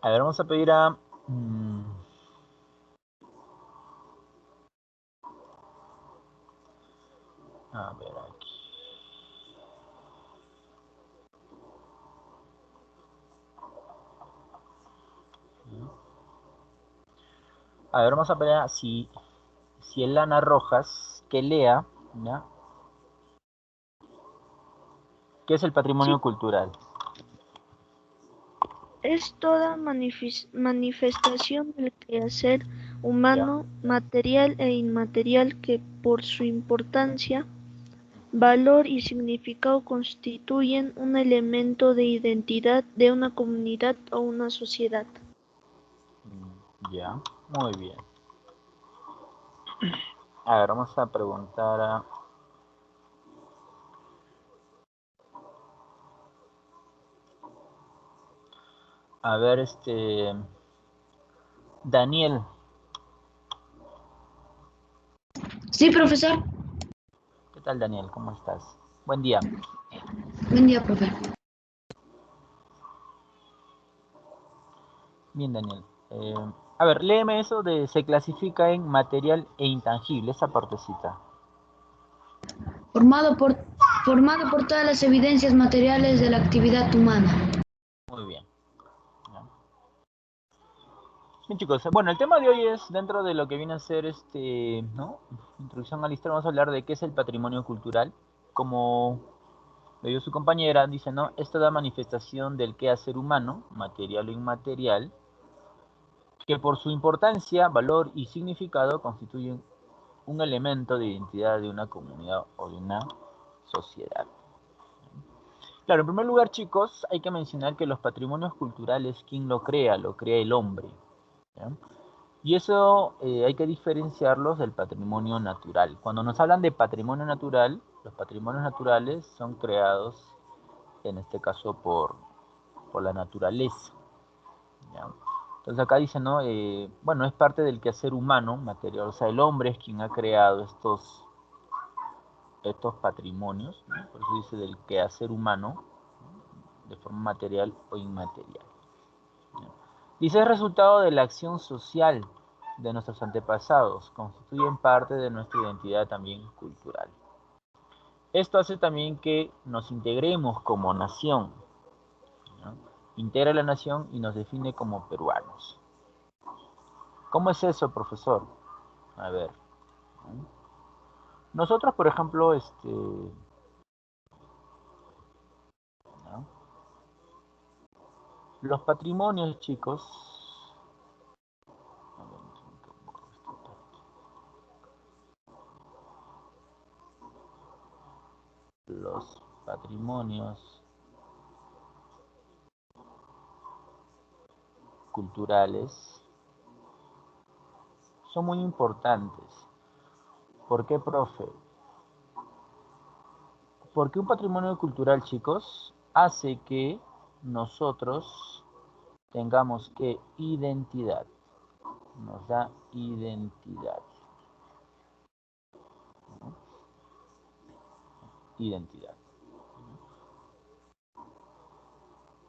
A ver, vamos a pedir a... a ver aquí. A ver, vamos a pedir a si Elana Rojas, que lea, ¿ya? ¿Qué es el patrimonio Sí, cultural? es toda manifestación del quehacer ¿Ya? humano, material e inmaterial, que por su importancia, valor y significado constituyen un elemento de identidad de una comunidad o una sociedad. Ya, muy bien. A ver, vamos a preguntar a ver, Daniel. Sí, profesor. ¿Qué tal, Daniel? ¿Cómo estás? Buen día. Buen día, profe. Bien, Daniel. A ver, léeme eso de se clasifica en material e intangible, esa partecita. Formado por, formado por todas las evidencias materiales de la actividad humana. Muy bien. Ya. Bien, chicos. Bueno, el tema de hoy es dentro de lo que viene a ser ¿no? Introducción a la historia. Vamos a hablar de qué es el patrimonio cultural. Como le dio su compañera, dice, ¿no? Esta da manifestación del quehacer humano, material o inmaterial, que por su importancia, valor y significado constituyen un elemento de identidad de una comunidad o de una sociedad. Claro, en primer lugar, chicos, hay que mencionar que los patrimonios culturales, ¿quién lo crea? Lo crea el hombre. ¿Ya? Y eso hay que diferenciarlos del patrimonio natural. Cuando nos hablan de patrimonio natural, los patrimonios naturales son creados, en este caso, por la naturaleza. ¿Ya? Entonces acá dice, ¿no? Bueno, es parte del quehacer humano, material. O sea, el hombre es quien ha creado estos patrimonios, ¿no? Por eso dice del quehacer humano, de forma material o inmaterial. Dice es resultado de la acción social de nuestros antepasados, constituyen parte de nuestra identidad también cultural. Esto hace también que nos integremos como nación, ¿no? Integra la nación y nos define como peruanos. ¿Cómo es eso, profesor? A ver. ¿No? Nosotros, por ejemplo, ¿no? Los patrimonios, chicos, los patrimonios culturales son muy importantes. ¿Por qué, profe? Porque un patrimonio cultural, chicos, hace que nosotros tengamos que identidad. Nos da identidad. ¿No? Identidad.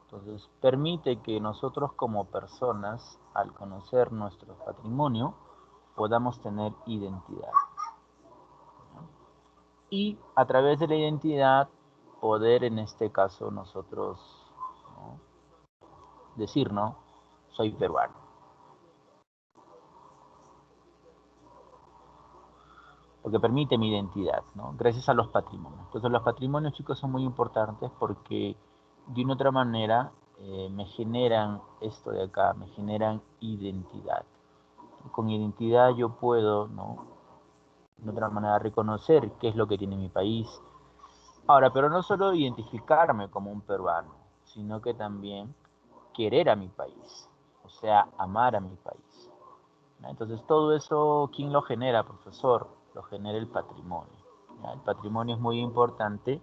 Entonces, permite que nosotros como personas, al conocer nuestro patrimonio, podamos tener identidad. ¿No? Y a través de la identidad, poder en este caso nosotros, ¿no? Decir, ¿no? Soy peruano. Porque permite mi identidad, ¿no? Gracias a los patrimonios. Entonces los patrimonios, chicos, son muy importantes porque de una otra manera me generan esto de acá, me generan identidad. Con identidad yo puedo, ¿no? De otra manera reconocer qué es lo que tiene mi país. Ahora, pero no solo identificarme como un peruano, sino que también querer a mi país, o sea, amar a mi país. ¿No? Entonces todo eso, ¿quién lo genera, profesor? Lo genera el patrimonio. ¿Ya? El patrimonio es muy importante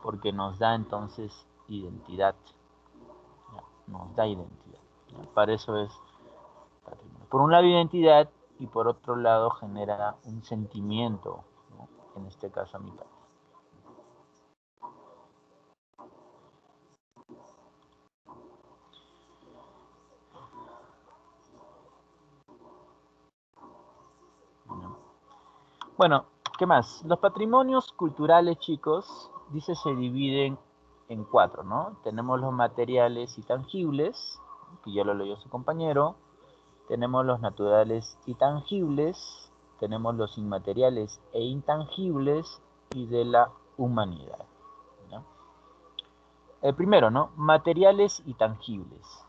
porque nos da entonces identidad. ¿Ya? Nos da identidad. ¿Ya? Para eso es patrimonio. Por un lado identidad y por otro lado genera un sentimiento, ¿no? En este caso a mi país. Bueno, ¿qué más? Los patrimonios culturales, chicos, dice se dividen en 4, ¿no? Tenemos los materiales y tangibles, que ya lo leyó su compañero. Tenemos los naturales y tangibles. Tenemos los inmateriales e intangibles y de la humanidad, ¿no? El primero, ¿no? Materiales y tangibles,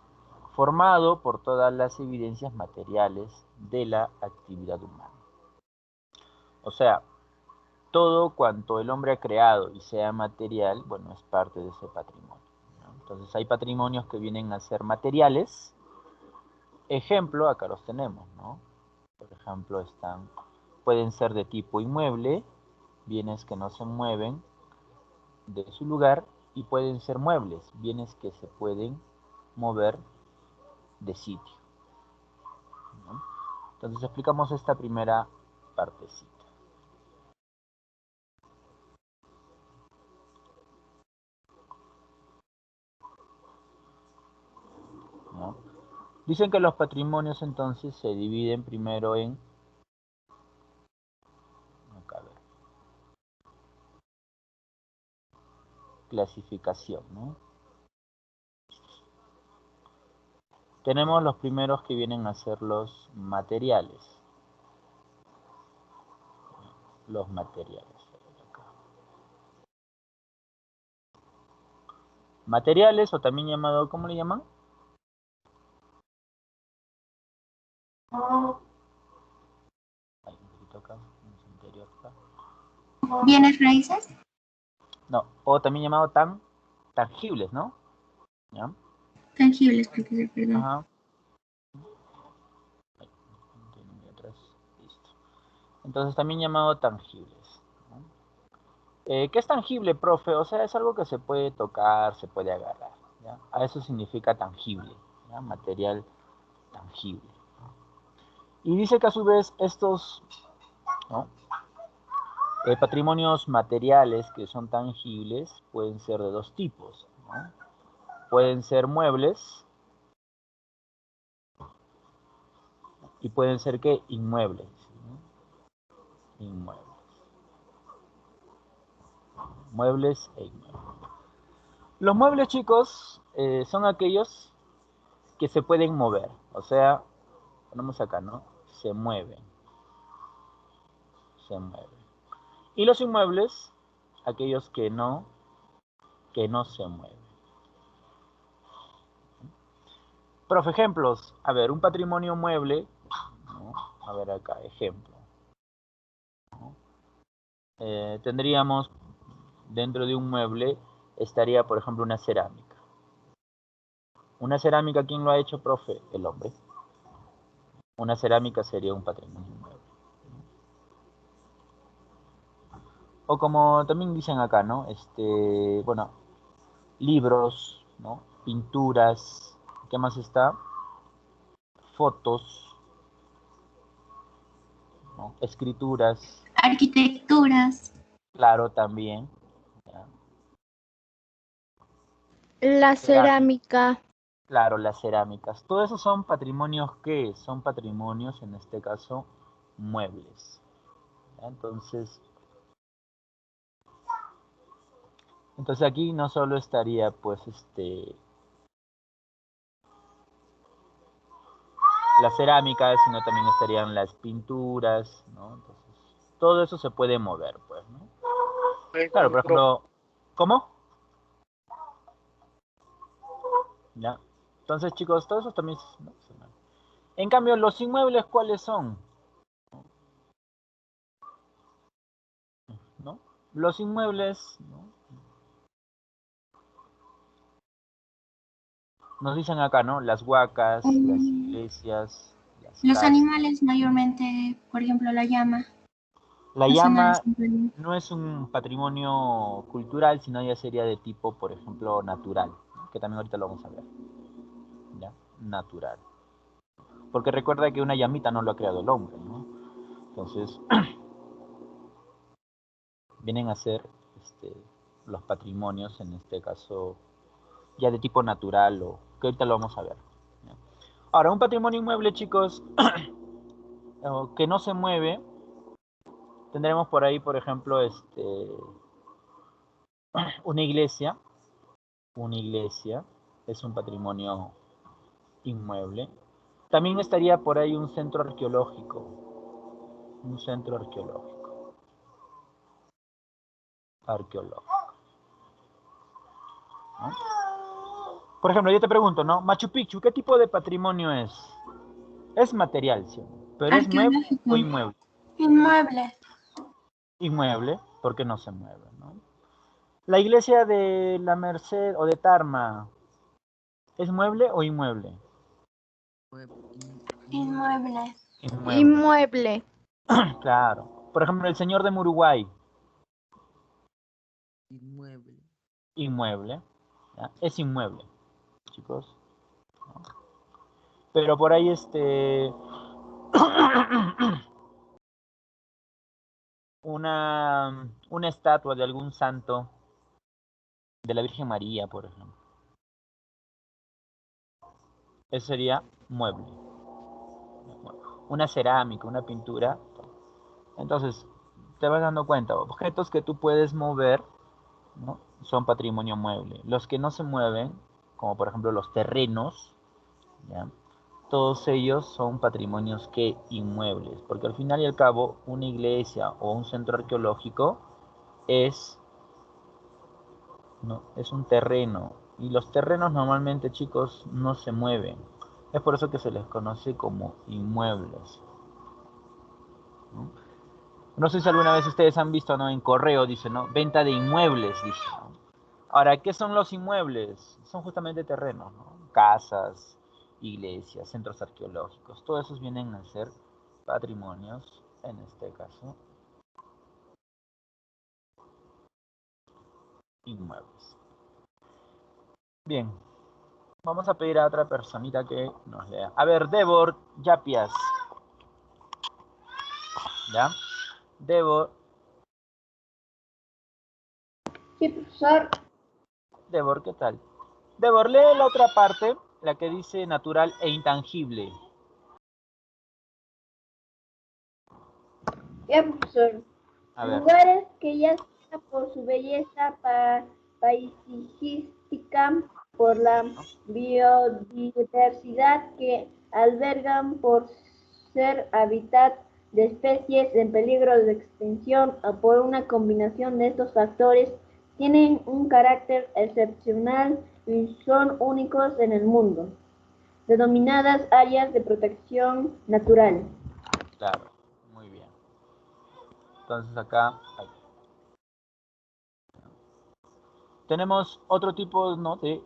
formado por todas las evidencias materiales de la actividad humana. O sea, todo cuanto el hombre ha creado y sea material, bueno, es parte de ese patrimonio, ¿no? Entonces hay patrimonios que vienen a ser materiales. Ejemplo, acá los tenemos, ¿no? Por ejemplo, pueden ser de tipo inmueble, bienes que no se mueven de su lugar, y pueden ser muebles, bienes que se pueden mover de sitio, ¿no? Entonces explicamos esta primera partecita, ¿no? Dicen que los patrimonios entonces se dividen primero en, acá a ver, clasificación, ¿no? Tenemos los primeros que vienen a ser los materiales. Los materiales. Materiales, o también llamado, ¿cómo le llaman? Ay, un poquito acá, anterior acá. ¿Bienes raíces? No, o también llamado tangibles, ¿no? ¿Ya? Tangibles, profesor, perdón. Ajá. Ay, listo. Entonces también llamado tangibles, ¿no? ¿Qué es tangible, profe? O sea, es algo que se puede tocar, se puede agarrar, ¿ya? A eso significa tangible, ¿ya? Material tangible. Y dice que a su vez estos, ¿no? Patrimonios materiales que son tangibles pueden ser de dos tipos, ¿no? Pueden ser muebles y pueden ser, ¿qué? Inmuebles, ¿no? Inmuebles. Muebles e inmuebles. Los muebles, chicos, son aquellos que se pueden mover. O sea, ponemos acá, ¿no? Se mueven. Se mueven. Y los inmuebles, aquellos que no se mueven. Profe, ejemplos. A ver, un patrimonio mueble, ¿no? A ver acá, ejemplo, ¿no? Tendríamos dentro de un mueble, estaría, por ejemplo, una cerámica. Una cerámica, ¿quién lo ha hecho, profe? El hombre. Una cerámica sería un patrimonio mueble. O como también dicen acá, ¿no? Bueno, libros, ¿no? Pinturas, ¿qué más está? Fotos, ¿no? Escrituras, Arquitecturas. claro, también, ¿ya? La cerámica. Claro, las cerámicas. Todos esos son patrimonios que son patrimonios, en este caso, muebles, ¿ya? Entonces aquí no solo estaría, pues, la cerámica, sino también estarían las pinturas, ¿no? Entonces, todo eso se puede mover, pues, ¿no? Claro, por ejemplo, ¿cómo? Ya. Entonces, chicos, todo eso también, ¿no? En cambio, los inmuebles, ¿cuáles son? ¿No? Los inmuebles, ¿no? Nos dicen acá, ¿no? Las huacas, las iglesias, las Los casas. animales mayormente, por ejemplo, la llama. La Nacionales. llama no es un patrimonio cultural, sino ya sería de tipo, por ejemplo, natural, ¿no? Que también ahorita lo vamos a ver, ¿ya? Natural. Porque recuerda que una llamita no lo ha creado el hombre, ¿no? Entonces, vienen a ser los patrimonios, en este caso, ya de tipo natural, o que ahorita lo vamos a ver, ¿ya? Ahora, un patrimonio inmueble, chicos, que no se mueve, Tendremos por ahí, por ejemplo, una iglesia. Una iglesia es un patrimonio inmueble. También estaría por ahí un centro arqueológico. Un centro arqueológico. ¿No? Por ejemplo, yo te pregunto, ¿no? Machu Picchu, ¿qué tipo de patrimonio es? Es material, ¿sí? ¿Pero es mueble o Arqueológico. inmueble? Inmueble. Inmueble, porque no se mueve, ¿no? La iglesia de la Merced o de Tarma, ¿es mueble o inmueble? Inmueble. Inmueble, Inmueble. claro. Por ejemplo, el señor de Uruguay, inmueble, ¿ya? Es inmueble, chicos. ¿No? Pero por ahí una estatua de algún santo, de la Virgen María, por ejemplo. Eso sería mueble. Una cerámica, una pintura. Entonces, te vas dando cuenta, objetos que tú puedes mover, ¿no? Son patrimonio mueble. Los que no se mueven, como por ejemplo los terrenos, ¿ya? Todos ellos son patrimonios que inmuebles, porque al final y al cabo una iglesia o un centro arqueológico es, ¿no? Es un terreno, y los terrenos normalmente, chicos, no se mueven. Es por eso que se les conoce como inmuebles, ¿no? No sé si alguna vez ustedes han visto, ¿no? En correo dice, ¿no? Venta de inmuebles, dice, ¿no? Ahora, ¿qué son los inmuebles? Son justamente terrenos, ¿no? Casas, iglesias, centros arqueológicos. Todos esos vienen a ser patrimonios, en este caso, inmuebles. Bien, vamos a pedir a otra personita que nos lea. A ver, Devor Yapias. ¿Ya? Devor. Sí, profesor. Devor, ¿qué tal? Devor, lee la otra parte, la que dice natural e intangible. Ya, profesor. A ver. Lugares que ya sea por su belleza paisajística, por la biodiversidad que albergan, por ser hábitat de especies en peligro de extinción o por una combinación de estos factores, tienen un carácter excepcional y son únicos en el mundo, denominadas áreas de protección natural. Claro, muy bien. Entonces acá tenemos otro tipo, ¿no? De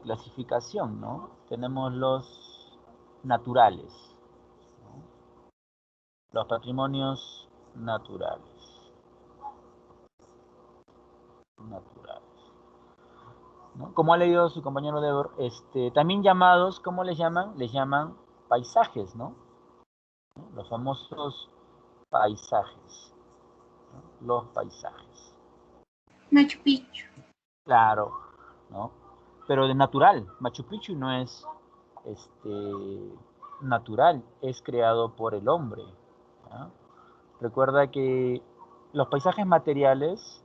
clasificación, ¿no? Tenemos los naturales, ¿no? Los patrimonios naturales, ¿no? Como ha leído su compañero Debor, también llamados, ¿cómo les llaman? Les llaman paisajes, ¿no? Los famosos paisajes, ¿no? Los paisajes. Machu Picchu. Claro, ¿no? Pero de natural, Machu Picchu no es este, natural, es creado por el hombre, ¿ya? Recuerda que los paisajes materiales,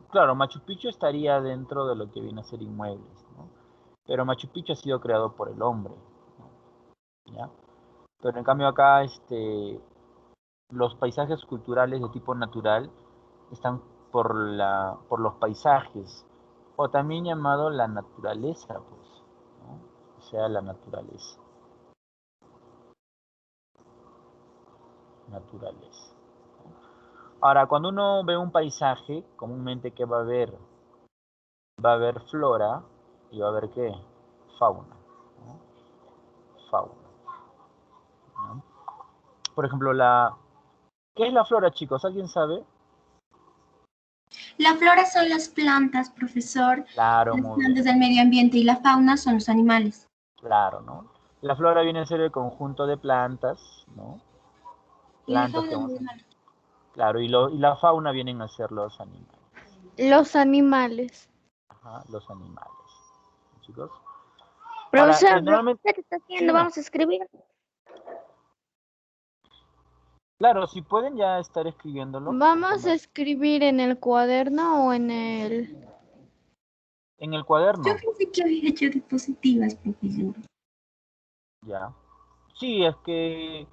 claro, Machu Picchu estaría dentro de lo que viene a ser inmuebles, ¿no? Pero Machu Picchu ha sido creado por el hombre, ¿no? ¿Ya? Pero en cambio acá, los paisajes culturales de tipo natural están por los paisajes, o también llamado la naturaleza, pues, ¿no? O sea, la naturaleza. Naturaleza. Ahora, cuando uno ve un paisaje, comúnmente, ¿qué va a ver? Va a haber flora y va a haber ¿qué? Fauna, ¿no? Fauna, ¿no? Por ejemplo, ¿qué es la flora, chicos? ¿Alguien sabe? La flora son las plantas, profesor. Claro, Las muy bien. plantas del medio ambiente y la fauna son los animales. Claro, ¿no? La flora viene a ser el conjunto de plantas, ¿no? Y la Plantas que fauna vamos a... animales. Claro, y la fauna vienen a ser los animales. Los animales. Ajá, los animales. Chicos. Ahora, Profesor, normalmente... ¿qué está Sí, haciendo? dime. Vamos a escribir. Claro, si pueden ya estar escribiéndolo. ¿Vamos a escribir en el cuaderno o en el...? En el Yo cuaderno, pensé que había hecho diapositivas, profesor. ya. Sí, es que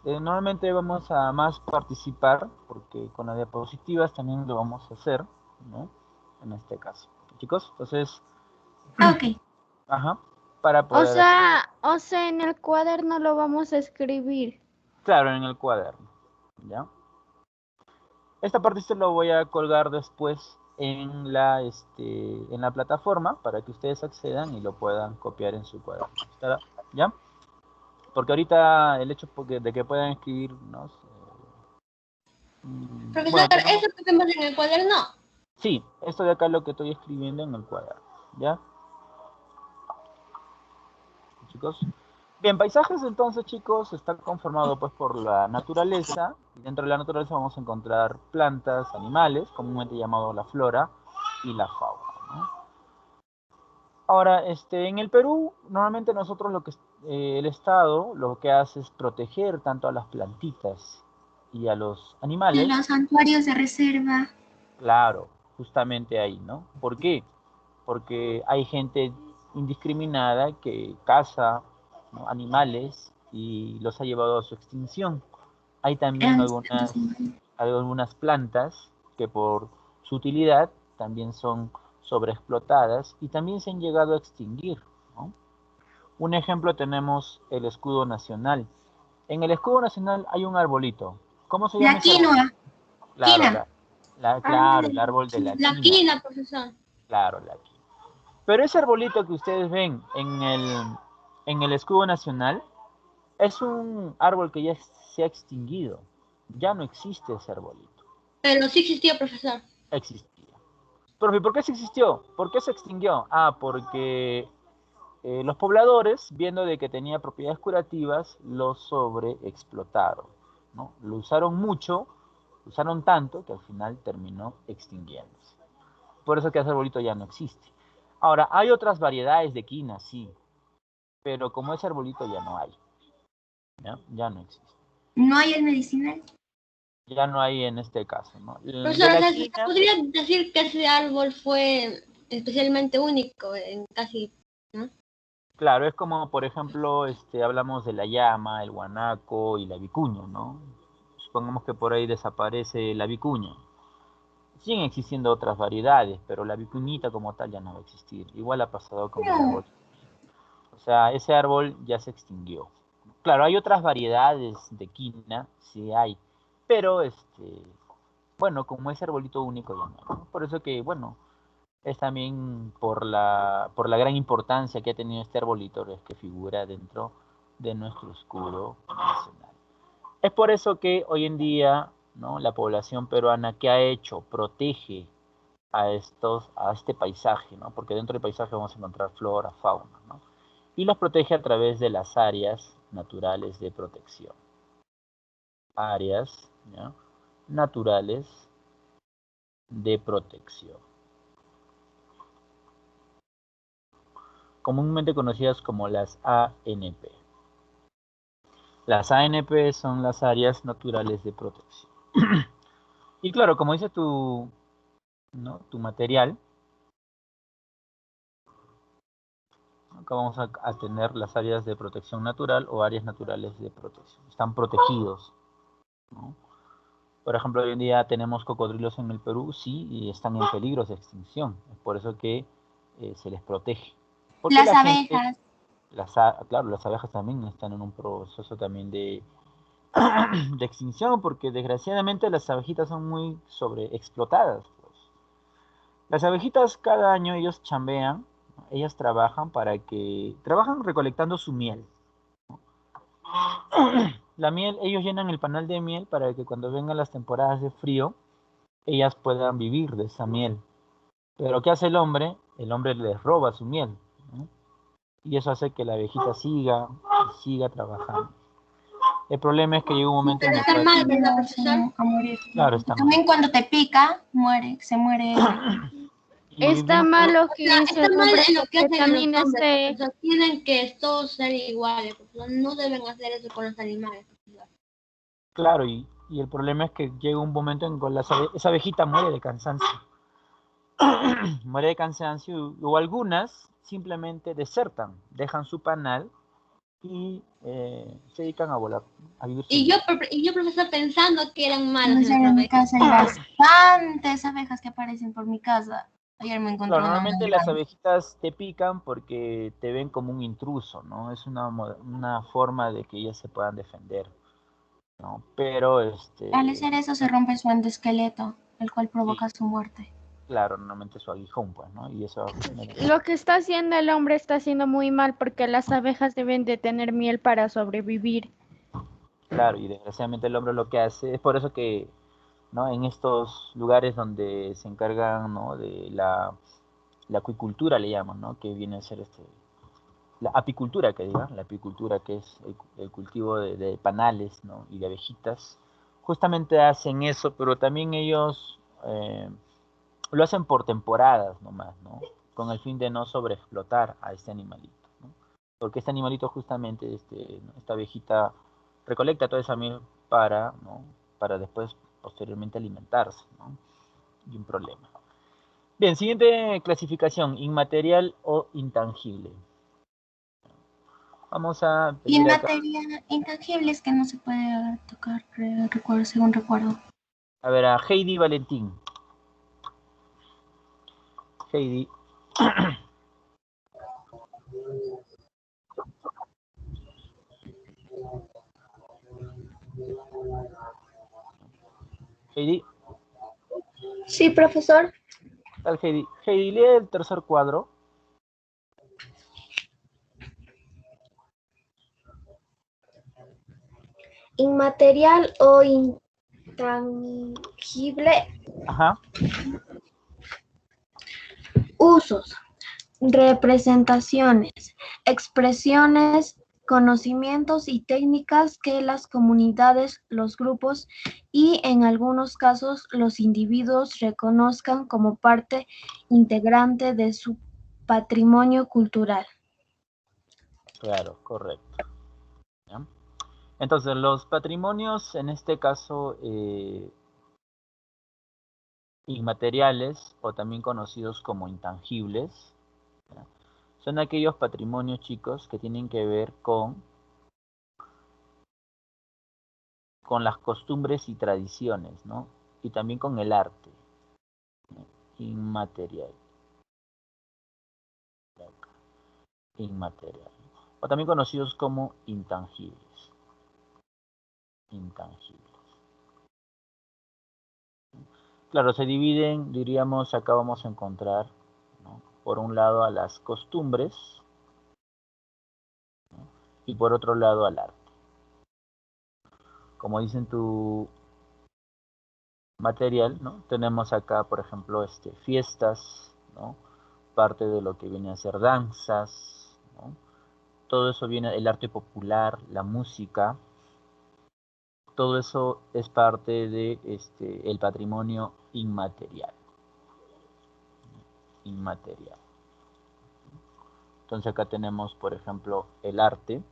normalmente vamos a más participar, porque con las diapositivas también lo vamos a hacer, ¿no? En este caso. Chicos, entonces, Ok. ajá, para O poder hacer. sea, en el cuaderno lo vamos a escribir. Claro, en el cuaderno, ¿ya? Esta parte se lo voy a colgar después en la plataforma para que ustedes accedan y lo puedan copiar en su cuaderno. ¿Ya? Porque ahorita el hecho de que puedan escribir, ¿no? Profesor, Bueno, tenemos. ¿eso que hacemos en el cuaderno? Sí, esto de acá es lo que estoy escribiendo en el cuaderno. ¿Ya? Chicos. Bien, paisajes entonces, chicos, está conformado pues por la naturaleza. Y dentro de la naturaleza vamos a encontrar plantas, animales, comúnmente llamado la flora y la fauna, ¿no? Ahora, en el Perú, normalmente nosotros el Estado lo que hace es proteger tanto a las plantitas y a los De animales. los santuarios de reserva. Claro, justamente ahí, ¿no? ¿Por qué? Porque hay gente indiscriminada que caza, ¿no?, animales y los ha llevado a su extinción. Hay también Grandes plantas animales. algunas plantas que por su utilidad también son sobreexplotadas y también se han llegado a extinguir, ¿no? Un ejemplo tenemos el escudo nacional. En el escudo nacional hay un arbolito. ¿Cómo se llama La ese árbol? quinoa. Claro, Quina. claro, el árbol de la La quina. quina, profesor. Claro, la quina. Pero ese arbolito que ustedes ven en el escudo nacional es un árbol que ya se ha extinguido. Ya no existe ese arbolito. Pero sí existía, profesor. Existía. Profe, ¿por qué se existió? ¿Por qué se extinguió? Ah, porque los pobladores, viendo de que tenía propiedades curativas, lo sobreexplotaron, ¿no? Lo usaron mucho, lo usaron tanto que al final terminó extinguiéndose. Por eso que ese arbolito ya no existe. Ahora, hay otras variedades de quina, sí, pero como ese arbolito ya no hay, ¿ya? Ya no existe. No hay el medicinal. Ya no hay en este caso, ¿no? De Profesor, o la sea, ¿se quina, podría decir que ese árbol fue especialmente único en casi, ¿no? claro, es como, por ejemplo, hablamos de la llama, el guanaco y la vicuña, ¿no? Supongamos que por ahí desaparece la vicuña. Siguen existiendo otras variedades, pero la vicuñita como tal ya no va a existir. Igual ha pasado con el No. árbol. O sea, ese árbol ya se extinguió. Claro, hay otras variedades de quina, sí hay, pero bueno, como ese arbolito único ya no, ¿no? Por eso que, bueno, es también por la gran importancia que ha tenido este arbolito, es que figura dentro de nuestro escudo nacional. Es por eso que hoy en día, ¿no?, la población peruana, ¿qué ha hecho? Protege a este paisaje, ¿no? Porque dentro del paisaje vamos a encontrar flora, fauna, ¿no? Y los protege a través de las áreas naturales de protección. Áreas, ¿ya?, naturales de protección, comúnmente conocidas como las ANP. Las ANP son las áreas naturales de protección. Y claro, como dice ¿no?, tu material, acá vamos a tener las áreas de protección natural o áreas naturales de protección. Están protegidos, ¿no? Por ejemplo, hoy en día tenemos cocodrilos en el Perú, sí, y están en peligro de extinción. Es por eso que se les protege. Porque Las la gente, abejas. claro, las abejas también están en un proceso también de extinción, porque desgraciadamente las abejitas son muy sobreexplotadas, pues. Las abejitas cada año ellos chambean, ¿no? Ellas trabajan recolectando su miel. La miel, ellos llenan el panal de miel para que cuando vengan las temporadas de frío, ellas puedan vivir de esa miel. Pero ¿qué hace el hombre? El hombre les roba su miel, ¿no? Y eso hace que la abejita siga y siga trabajando. El problema es que llega un momento en Pero el está cual, mal, ¿verdad, No, profesor? a morir. claro, Y está mal. también cuando te pica, se muere ella. Y Está viene mal lo O que sea, dice está el mal hombre en lo que porque hacen los también hombres, profesor. Tienen que todos ser iguales, profesor. No deben hacer eso con los animales, profesor. Claro, y el problema es que llega un momento en que esa abejita muere de cansancio. Muere de cansancio o algunas simplemente desertan, dejan su panal y se dedican a volar, a vivir su vida. Y yo, profesor, pensando que eran malas Profesor, las en mi abejas. casa hay bastantes abejas que aparecen por mi casa. Ayer me encontré Claro, una normalmente muy las grande. abejitas te pican porque te ven como un intruso, ¿no? Es una forma de que ellas se puedan defender, ¿no? Pero, Al hacer eso se rompe su endoesqueleto, el cual sí, provoca su muerte. claro, normalmente su aguijón, pues, ¿no? Y eso Lo que está haciendo el hombre está haciendo muy mal porque las abejas deben de tener miel para sobrevivir. claro, y desgraciadamente el hombre lo que hace, es por eso que, ¿no? En estos lugares donde se encargan, ¿no? De la acuicultura, le llaman, ¿no? Que viene a ser la apicultura, que diga, la apicultura, que es el cultivo de panales, ¿no? Y de abejitas, justamente hacen eso, pero también ellos lo hacen por temporadas nomás, ¿no? Con el fin de no sobreexplotar a este animalito, ¿no? Porque este animalito justamente, ¿no? Esta abejita recolecta toda esa miel para, ¿no? Para después, posteriormente alimentarse, ¿no? Y un problema. Bien, siguiente clasificación, inmaterial o intangible. Vamos a Y pedir acá, materia intangible es que no se puede tocar, recuerdo, según recuerdo. a ver, a Heidi Valentín. Heidi. Heidi, Sí, profesor. tal Heidi. Heidi, lee el tercer cuadro. Inmaterial o intangible. Ajá, Usos, representaciones, expresiones, conocimientos y técnicas que las comunidades, los grupos y en algunos casos los individuos reconozcan como parte integrante de su patrimonio cultural. claro, correcto. ¿Ya? Entonces, los patrimonios, en este caso, inmateriales o también conocidos como intangibles, ¿ya? Son aquellos patrimonios, chicos, que tienen que ver con las costumbres y tradiciones, ¿no? Y también con el arte, ¿no? Inmaterial, inmaterial. O también conocidos como intangibles, intangibles. Claro, se dividen, diríamos, acá vamos a encontrar, ¿no? Por un lado a las costumbres, ¿no? Y por otro lado al arte. Como dicen tu material, ¿no? Tenemos acá, por ejemplo, fiestas, ¿no? Parte de lo que viene a ser danzas, ¿no? Todo eso viene, el arte popular, la música, todo eso es parte de el patrimonio inmaterial, inmaterial. Entonces acá tenemos, por ejemplo, el arte.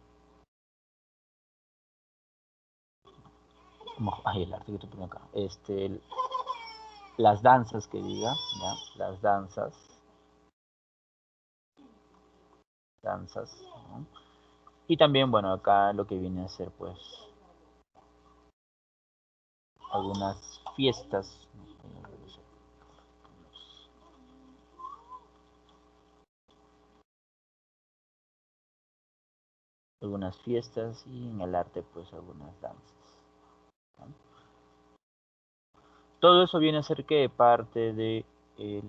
Ay, el arte que te pongo acá. Las danzas que diga, ¿ya? Las danzas, ¿no? Y también, bueno, acá lo que viene a ser, pues, algunas fiestas, ¿no? Algunas fiestas y en el arte, pues, algunas danzas, ¿no? Todo eso viene a ser que el, eh,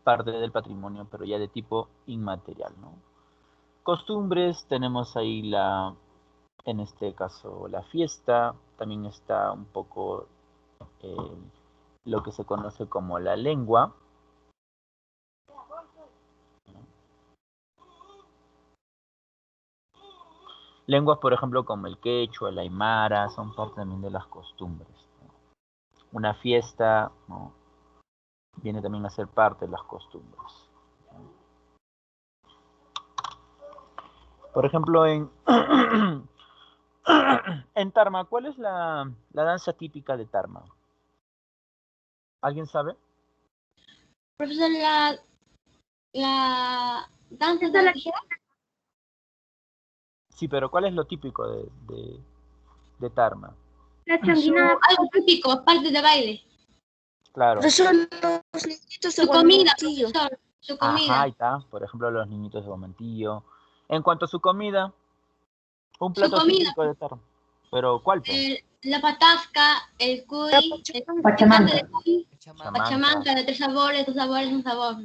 parte del patrimonio, pero ya de tipo inmaterial, ¿no? Costumbres, tenemos ahí en este caso, la fiesta, también está un poco eh, lo que se conoce como la lengua, ¿no? Lenguas, por ejemplo, como el quechua, el aymara, son parte también de las costumbres, ¿no? Una fiesta, ¿no? Viene también a ser parte de las costumbres, ¿no? Por ejemplo, En Tarma, ¿cuál es la danza típica de Tarma? ¿Alguien sabe? Profesor, la danza Esta de es la la tijera. Sí, pero ¿cuál es lo típico de Tarma? chonguinada. Algo típico, parte de baile. Claro. Profesor, los niñitos de Su comida, Guanamontillo. profesor. Su Ajá, comida. ahí está. Por ejemplo, los niñitos de Bomentillo. En cuanto a su comida, un Su plato comida. típico de Tarma. ¿Pero cuál, pues? La patasca, el cuy, el picante Pachamanca. de cuy, Chamanca. pachamanca de 3 sabores, 2 sabores, un sabor.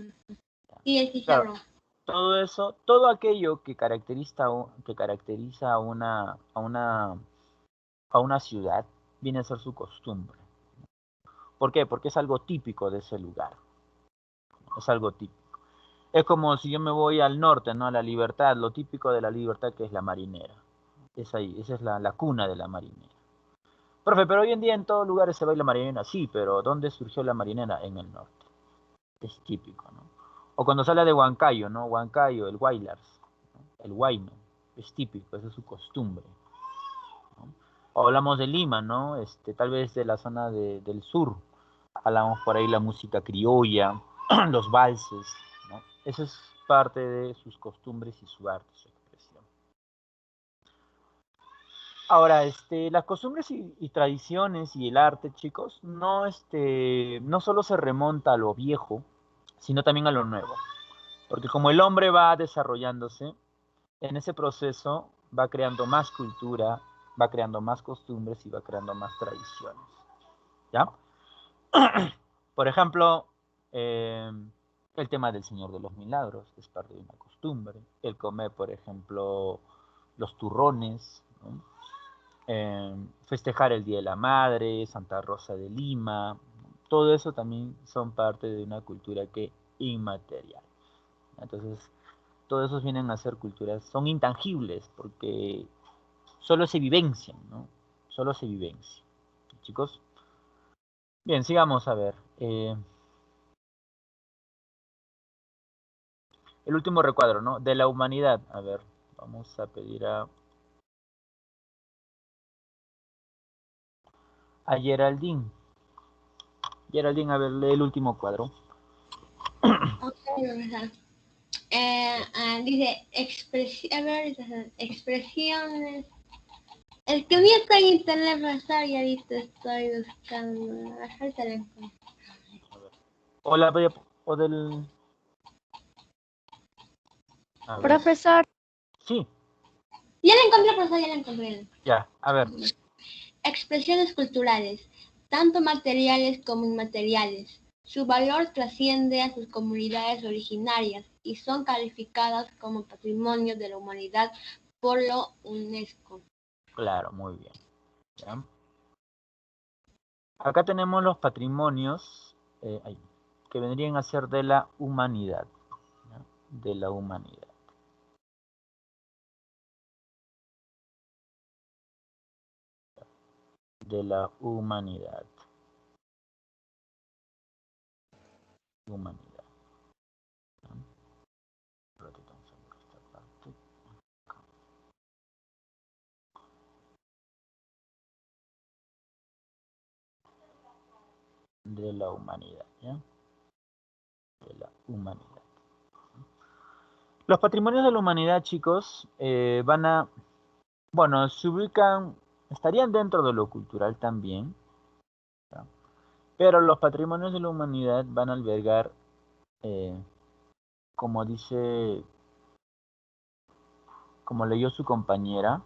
Y el Claro, chicharrón. todo eso, todo aquello que caracteriza a una ciudad, viene a ser su costumbre. ¿Por qué? Porque es algo típico de ese lugar. Es algo típico. Es como si yo me voy al norte, ¿no? A La Libertad, lo típico de La Libertad que es la marinera. Es ahí, esa es la cuna de la marinera. Profe, pero hoy en día en todos lugares se baila marinera, sí, pero ¿dónde surgió la marinera? En el norte. Es típico, ¿no? O cuando sale de Huancayo, ¿no? Huancayo, el Wailars, ¿no? El Huayno, es típico, esa es su costumbre, ¿no? O hablamos de Lima, ¿no? Tal vez de la zona del sur, hablamos por ahí la música criolla, los valses, ¿no? Eso es parte de sus costumbres y su arte, su expresión. Ahora, las costumbres y tradiciones y el arte, chicos, no solo se remonta a lo viejo, sino también a lo nuevo. Porque como el hombre va desarrollándose, en ese proceso va creando más cultura, va creando más costumbres y va creando más tradiciones. ¿Ya? Por ejemplo, el tema del Señor de los Milagros es parte de una costumbre. El comer, por ejemplo, los turrones, ¿no? Festejar el Día de la Madre, Santa Rosa de Lima, todo eso también son parte de una cultura que inmaterial. Entonces, todos esos vienen a ser culturas, son intangibles porque solo se vivencian, ¿no? Solo se vivencian. Chicos, bien, sigamos a ver. El último recuadro, ¿no? De la humanidad. A ver, vamos a pedir a Geraldine. Geraldine, a ver, lee el último cuadro. Ok, profesor. Dice a ver, expresiones. El que mío está en internet, profesor, y ahorita estoy buscando. Ahorita lo encuentro. O, la, o del... A ver. Profesor, Sí, Ya la encontré, profesor, ya la encontré. ya, a ver. Expresiones culturales, tanto materiales como inmateriales. Su valor trasciende a sus comunidades originarias y son calificadas como patrimonio de la humanidad por la UNESCO. Claro, muy bien. ¿Ya? Acá tenemos los patrimonios que vendrían a ser de la humanidad. ¿Ya? De la humanidad. De la humanidad. Humanidad. ¿Ya? De la humanidad, ¿ya? De la humanidad. Los patrimonios de la humanidad, chicos, bueno, se ubican, estarían dentro de lo cultural también, ¿ya? Pero los patrimonios de la humanidad van a albergar, eh, como dice, como leyó su compañera,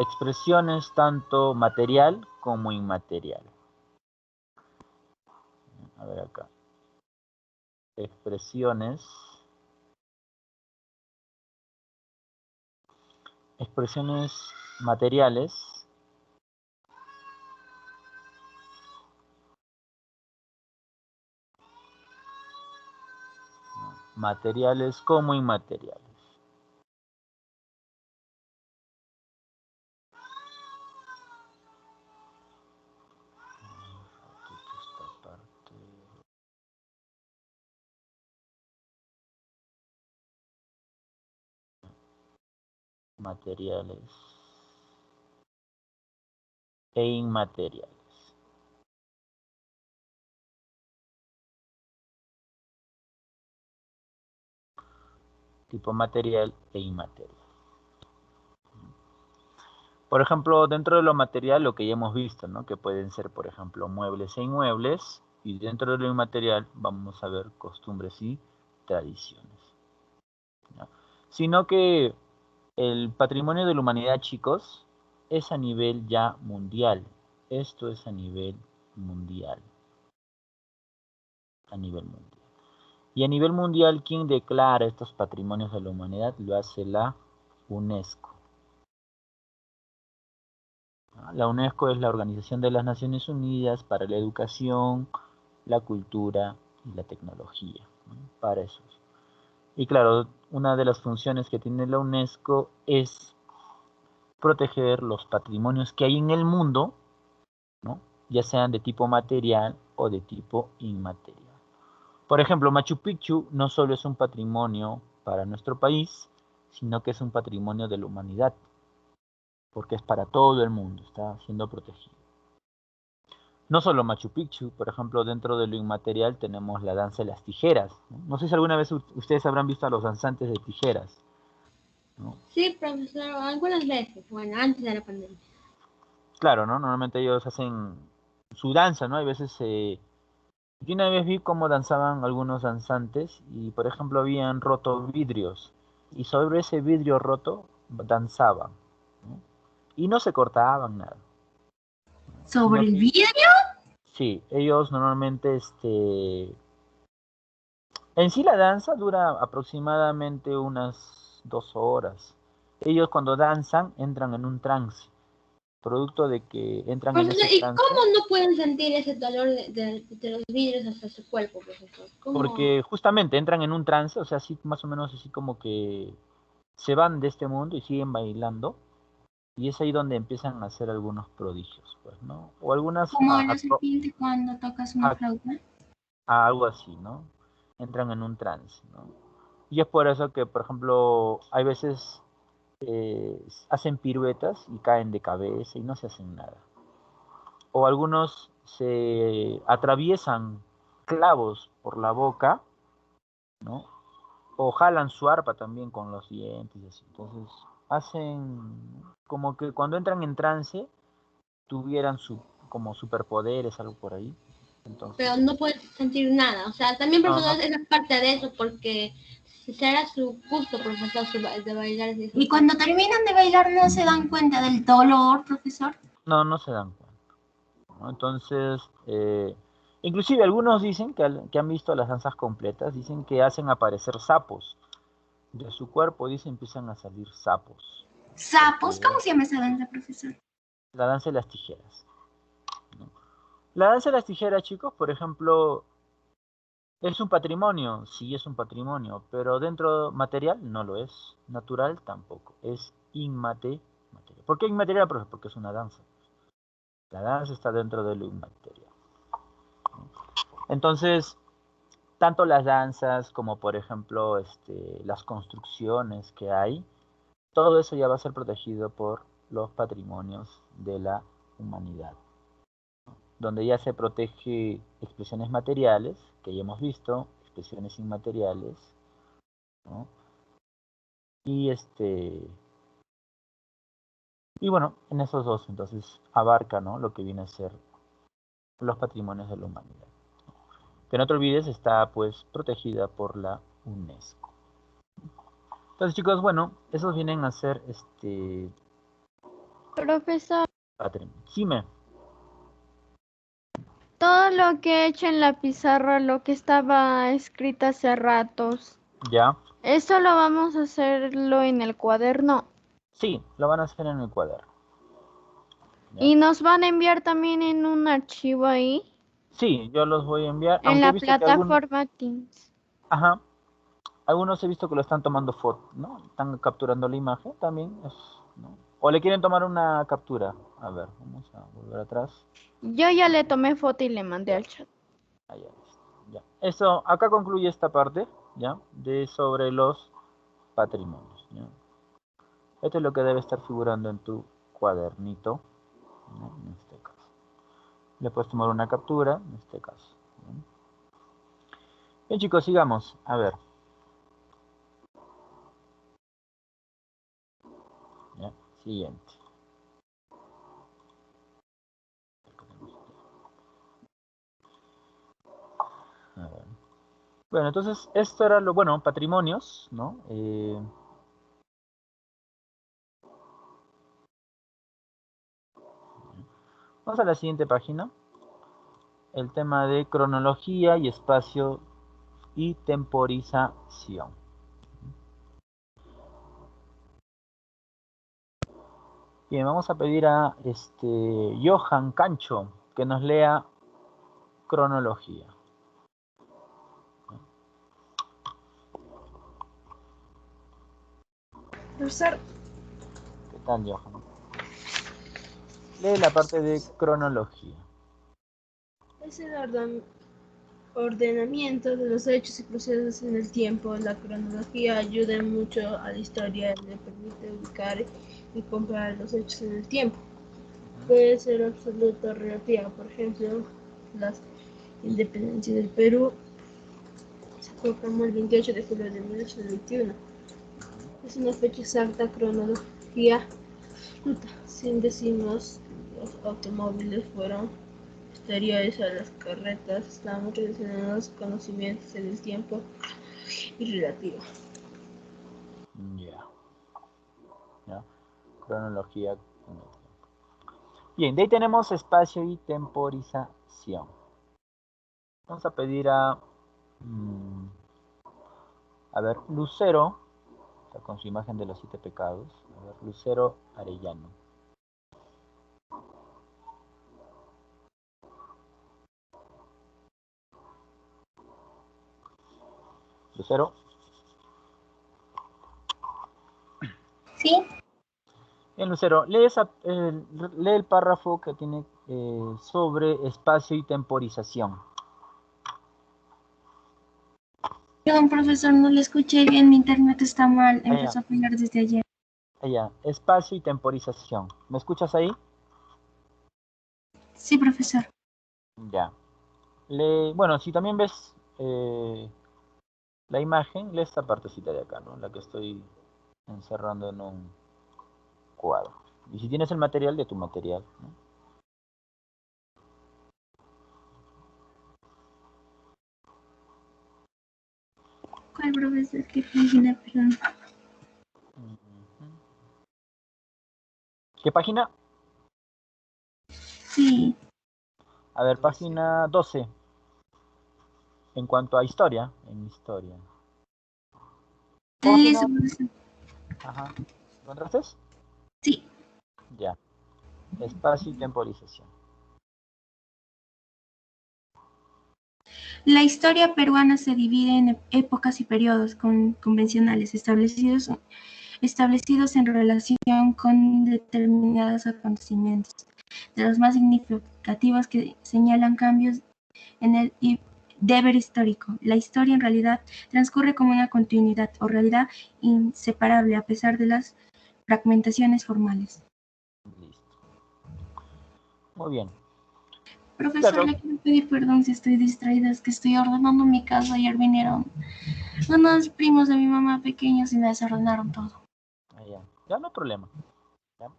expresiones tanto material como inmaterial. A ver acá. Expresiones materiales, materiales como inmateriales. materiales e inmateriales. Tipo material e inmaterial. Por ejemplo, dentro de lo material, lo que ya hemos visto, ¿no? Que pueden ser, por ejemplo, muebles e inmuebles, y dentro de lo inmaterial vamos a ver costumbres y tradiciones, ¿no? Sino que el patrimonio de la humanidad, chicos, es a nivel ya mundial. Esto es a nivel mundial. A nivel mundial. Y a nivel mundial, ¿quién declara estos patrimonios de la humanidad? Lo hace la UNESCO. La UNESCO es la Organización de las Naciones Unidas para la Educación, la Cultura y la Tecnología, ¿no? Para eso. Y claro, una de las funciones que tiene la UNESCO es proteger los patrimonios que hay en el mundo, ¿no? Ya sean de tipo material o de tipo inmaterial. Por ejemplo, Machu Picchu no solo es un patrimonio para nuestro país, sino que es un patrimonio de la humanidad, porque es para todo el mundo, está siendo protegido. No solo Machu Picchu, por ejemplo, dentro de lo inmaterial tenemos la danza de las tijeras. No sé si alguna vez ustedes habrán visto a los danzantes de tijeras, ¿no? Sí, profesor, algunas veces, bueno, antes de la pandemia. Claro, ¿no? Normalmente ellos hacen su danza, ¿no? Hay veces, yo una vez vi cómo danzaban algunos danzantes y, por ejemplo, habían roto vidrios y sobre ese vidrio roto danzaban, ¿no? Y no se cortaban nada, ¿Sobre sino el que vidrio? sí, ellos normalmente, en sí la danza dura aproximadamente unas 2 horas. Ellos cuando danzan entran en un trance, producto de que entran en Profesor, ese ¿y trance, cómo no pueden sentir ese dolor de los vidrios hasta su cuerpo, profesor? ¿Cómo? porque justamente entran en un trance, o sea, así más o menos así como que se van de este mundo y siguen bailando, y es ahí donde empiezan a hacer algunos prodigios, pues, ¿no? O algunas, Como la serpiente cuando tocas una a- flauta. a algo así, ¿no? Entran en un trance, ¿no? Y es por eso que, por ejemplo, hay veces hacen piruetas y caen de cabeza y no se hacen nada. O algunos se atraviesan clavos por la boca, ¿no? O jalan su arpa también con los dientes y así. Entonces hacen como que cuando entran en trance tuvieran como superpoderes, algo por ahí. Entonces, Pero no pueden sentir nada. O sea, también, no, no, profesor, es parte de eso, porque será su gusto, profesor, de bailar de esa Y forma. cuando terminan de bailar no se dan cuenta del dolor, profesor. no, no se dan cuenta, ¿no? Entonces, inclusive algunos dicen que han visto las danzas completas, dicen que hacen aparecer sapos. De su cuerpo, dice, empiezan a salir sapos. Sapos, Porque ¿cómo se llama esa danza, profesor? la danza de las tijeras, ¿no? La danza de las tijeras, chicos, por ejemplo, es un patrimonio, sí es un patrimonio, pero dentro material no lo es, natural tampoco, es inmaterial. ¿Por qué inmaterial? Porque es una danza. La danza está dentro de lo inmaterial. Entonces, tanto las danzas como, por ejemplo, las construcciones que hay, todo eso ya va a ser protegido por los patrimonios de la humanidad, donde ya se protege expresiones materiales, que ya hemos visto, expresiones inmateriales, ¿no? Y y bueno, en esos dos entonces abarca, ¿no?, lo que viene a ser los patrimonios de la humanidad. Que no te olvides, está pues protegida por la UNESCO. Entonces, chicos, bueno, esos vienen a ser Profesor, patrimonio. Dime, todo lo que he hecho en la pizarra, lo que estaba escrito hace ratos, ¿ya? ¿eso lo vamos a hacerlo en el cuaderno? Sí, lo van a hacer en el cuaderno, ¿ya? ¿Y nos van a enviar también en un archivo ahí? Sí, yo los voy a enviar, En aunque he la visto que algunos, plataforma Teams. ajá, algunos he visto que lo están tomando foto, ¿no? Están capturando la imagen también, ¿no? O le quieren tomar una captura. A ver, vamos a volver atrás. Yo ya le tomé foto y le mandé Ya, al chat. allá está, ya. Eso, acá concluye esta parte, ¿ya? De sobre los patrimonios, ¿ya? Esto es lo que debe estar figurando en tu cuadernito, ¿no? En este caso. Le puedes tomar una captura, en este caso, ¿no? Bien, chicos, sigamos. A ver. ¿Ya? Siguiente. A ver. Bueno, entonces esto era lo, bueno, patrimonios, ¿no? Vamos a la siguiente página. El tema de cronología y espacio y temporización. Bien, vamos a pedir a Johan Cancho que nos lea cronología. Profesor, ¿Qué tal, Johan? Lee la parte de cronología. es el ordenamiento de los hechos y procesos en el tiempo. La cronología ayuda mucho a la historia, le permite ubicar y comparar los hechos en el tiempo. Puede ser absoluta o relativa. Por ejemplo, la independencia del Perú se proclamó el 28 de julio de 1821. Es una fecha exacta. Cronología absoluta. Sin decimos, los automóviles fueron posteriores a las carretas, estamos relacionados conocimientos en el tiempo y relativo. Ya. ¿Ya? Cronología. Bien, de ahí tenemos espacio y temporización. Vamos a pedir a ver, Lucero, está con su imagen de los 7 pecados. A ver, Lucero Arellano. Lucero. ¿Sí? Bien, Lucero, lee el párrafo que tiene sobre espacio y temporización. Perdón, profesor, no le escuché bien, mi internet está mal, Allá, empezó a fallar desde ayer. allá, espacio y temporización. ¿Me escuchas ahí? Sí, profesor. Ya. Bueno, si también ves la imagen, lee esta partecita de acá, ¿no? La que estoy encerrando en un cuadro. Y si tienes el material, de tu material, ¿no? ¿Cuál, profesor? ¿Qué página? Perdón. ¿Qué página? Sí. A ver, página 12. En cuanto a historia, en historia. Listo, Página. profesor. Ajá. ¿Encontraste? Sí. Ya. Espacio y temporización. La historia peruana se divide en épocas y periodos convencionales establecidos en relación con determinados acontecimientos, de los más significativos que señalan cambios en el deber histórico. La historia en realidad transcurre como una continuidad o realidad inseparable a pesar de las fragmentaciones formales. Listo. Muy bien. Profesor, Claro. le quiero pedir perdón si estoy distraída, es que estoy ordenando mi casa. Ayer vinieron unos primos de mi mamá pequeños y me desordenaron todo. Ya. Ya no hay problema. ¿Ya?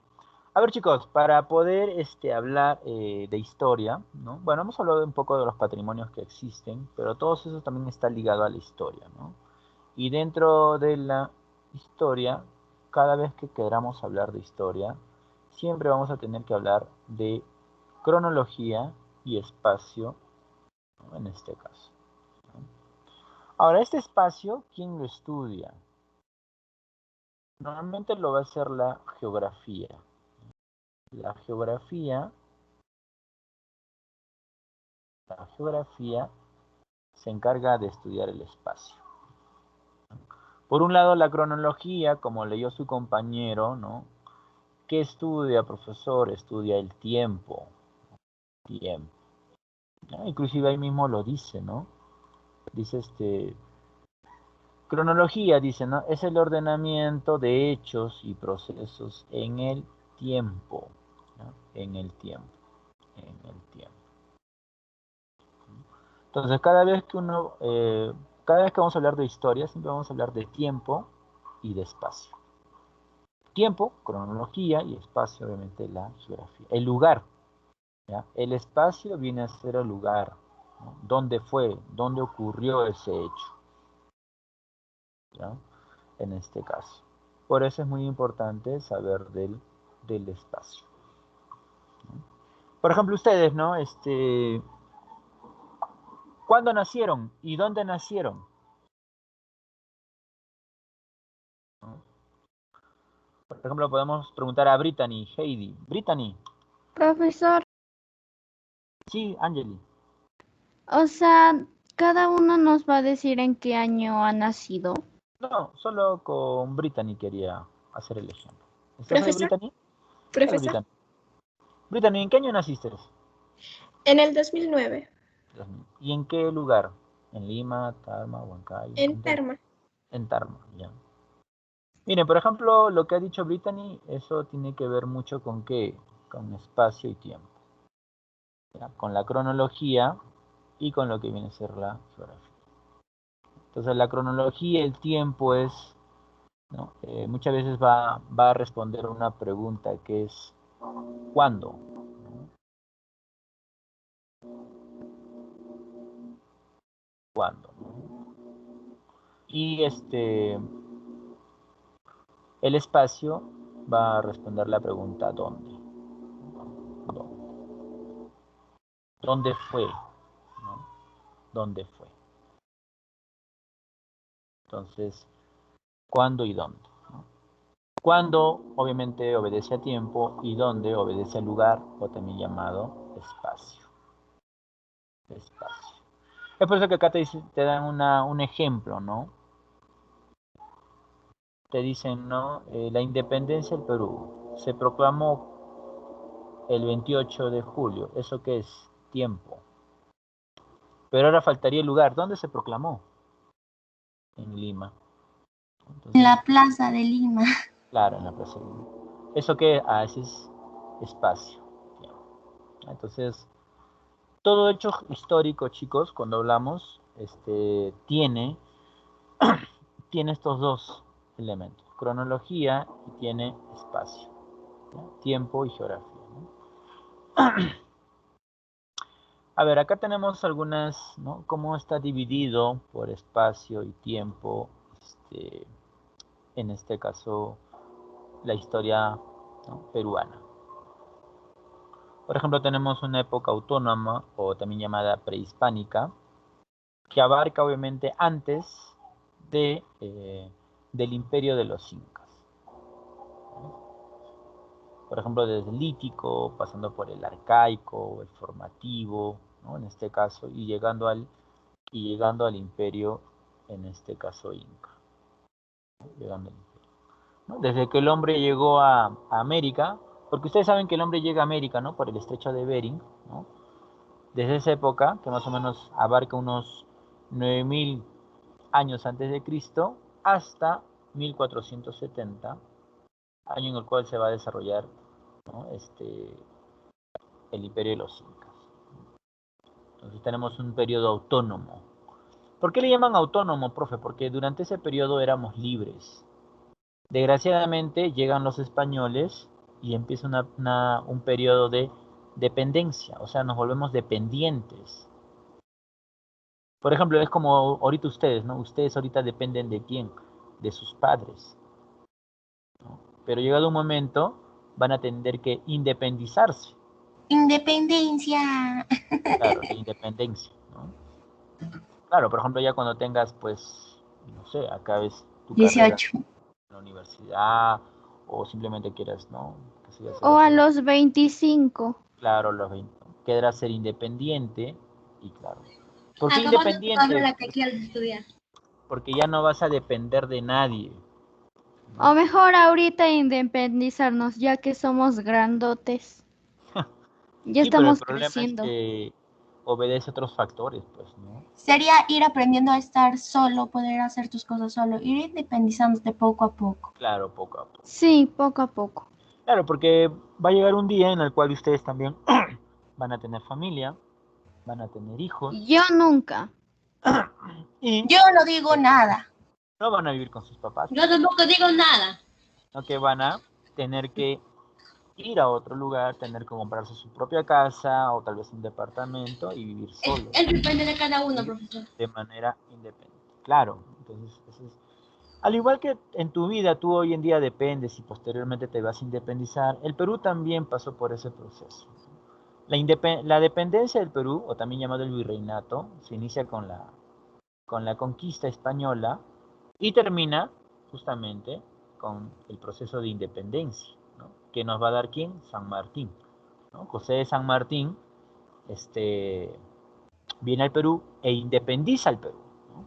A ver, chicos, para poder hablar de historia, ¿no? Bueno, hemos hablado un poco de los patrimonios que existen, pero todo eso también está ligado a la historia, ¿no? Y dentro de la historia, cada vez que queramos hablar de historia, siempre vamos a tener que hablar de cronología y espacio, ¿no? En este caso, ¿no? Ahora, este espacio, ¿quién lo estudia? Normalmente lo va a hacer la geografía. La geografía se encarga de estudiar el espacio. Por un lado, la cronología, como leyó su compañero, ¿no? ¿Qué estudia, profesor? Estudia el tiempo. Tiempo, ¿no? Inclusive ahí mismo lo dice, ¿no? Dice Cronología, dice, ¿no? Es el ordenamiento de hechos y procesos en el tiempo, ¿no? En el tiempo, en el tiempo. Entonces, cada vez que vamos a hablar de historia, siempre vamos a hablar de tiempo y de espacio. Tiempo, cronología, y espacio, obviamente, la geografía. El lugar, ¿ya? El espacio viene a ser el lugar, ¿no? ¿Dónde fue? ¿Dónde ocurrió ese hecho? ¿Ya? En este caso. Por eso es muy importante saber del espacio. ¿No? Por ejemplo, ustedes, ¿no? ¿Cuándo nacieron y dónde nacieron? ¿No? Por ejemplo, podemos preguntar a Brittany, Heidi. Brittany, Profesor, sí, Angeli. o sea, cada uno nos va a decir en qué año ha nacido. No, solo con Brittany quería hacer el ejemplo. ¿Estás ahí, Profesor, Brittany? Dale, profesor, Brittany. Brittany, ¿en qué año naciste? en el 2009, ¿Y en qué lugar? ¿En Lima, Tarma, Huancayo? en Tarma. En Tarma, ya. Miren, por ejemplo, lo que ha dicho Brittany, eso tiene que ver mucho con qué, con espacio y tiempo, ¿ya? Con la cronología y con lo que viene a ser la geografía. Entonces, la cronología, el tiempo es, ¿no? Muchas veces va a responder una pregunta que es ¿cuándo? ¿No? ¿Cuándo? ¿No? Y el espacio va a responder la pregunta ¿dónde? ¿Dónde? ¿Dónde fue? ¿No? ¿Dónde fue? Entonces, ¿cuándo y dónde? ¿No? Cuándo obviamente obedece a tiempo y dónde obedece al lugar o también llamado espacio. Espacio. Es por eso que acá te dan un ejemplo, ¿no? Te dicen, ¿no? La independencia del Perú se proclamó el 28 de julio. ¿Eso qué es? Tiempo. Pero ahora faltaría el lugar. ¿Dónde se proclamó? En Lima. En Entonces, la Plaza de Lima. claro, en la Plaza de Lima. ¿Eso qué? Ah, ese es espacio. Entonces, todo hecho histórico, chicos, cuando hablamos, tiene estos dos elementos, cronología y tiene espacio, ¿no? Tiempo y geografía, ¿no? A ver, acá tenemos algunas, ¿no? Cómo está dividido por espacio y tiempo, en este caso, la historia, ¿no? Peruana. Por ejemplo, tenemos una época autónoma o también llamada prehispánica, que abarca obviamente antes del imperio de los incas. Por ejemplo, desde el lítico, pasando por el arcaico, el formativo, ¿no? En este caso, y llegando al imperio, en este caso inca. ¿No? Llegando al imperio, ¿no? Desde que el hombre llegó a América, porque ustedes saben que el hombre llega a América, ¿no? Por el estrecho de Bering, ¿no? Desde esa época, que más o menos abarca unos 9000 años antes de Cristo, hasta 1470, año en el cual se va a desarrollar, ¿no? El imperio de los incas. Entonces tenemos un periodo autónomo. ¿Por qué le llaman autónomo, profe? Porque durante ese periodo éramos libres. Desgraciadamente llegan los españoles y empieza un periodo de dependencia, o sea, nos volvemos dependientes. Por ejemplo, es como ahorita ustedes, ¿no? Ustedes ahorita dependen de quién, de sus padres, ¿no? Pero llegado un momento van a tener que independizarse, Independencia. claro, de independencia, ¿no? Claro, por ejemplo, ya cuando tengas, pues, no sé, acabes tu carrera 18. en la universidad o simplemente quieras, ¿no? Que sea hacer O a otro, los 25. claro, los 20, quedarás ser independiente y claro. ¿Por qué Acabando tu independiente? carrera que quieres estudiar. Porque ya no vas a depender de nadie, O ¿no? mejor ahorita independizarnos, ya que somos grandotes. Ya Sí, pero el estamos problema es creciendo. que obedece a otros factores, pues, ¿no? Sería ir aprendiendo a estar solo, poder hacer tus cosas solo, ir independizándote poco a poco. Claro, poco a poco. Sí, poco a poco. Claro, porque va a llegar un día en el cual ustedes también van a tener familia, van a tener hijos Yo nunca. y Yo no digo nada. no van a vivir con sus papás, Yo tampoco digo nada. sino que van a tener que ir a otro lugar, tener que comprarse su propia casa o tal vez un departamento y vivir solos Depende de cada uno, profesor. de manera independiente. Claro, entonces eso es. Al igual que en tu vida tú hoy en día dependes y posteriormente te vas a independizar, el Perú también pasó por ese proceso. La dependencia del Perú, o también llamado el virreinato, se inicia con la conquista española y termina justamente con el proceso de independencia, ¿no? Que nos va a dar ¿quién? San Martín, ¿no? José de San Martín viene al Perú e independiza al Perú, ¿no?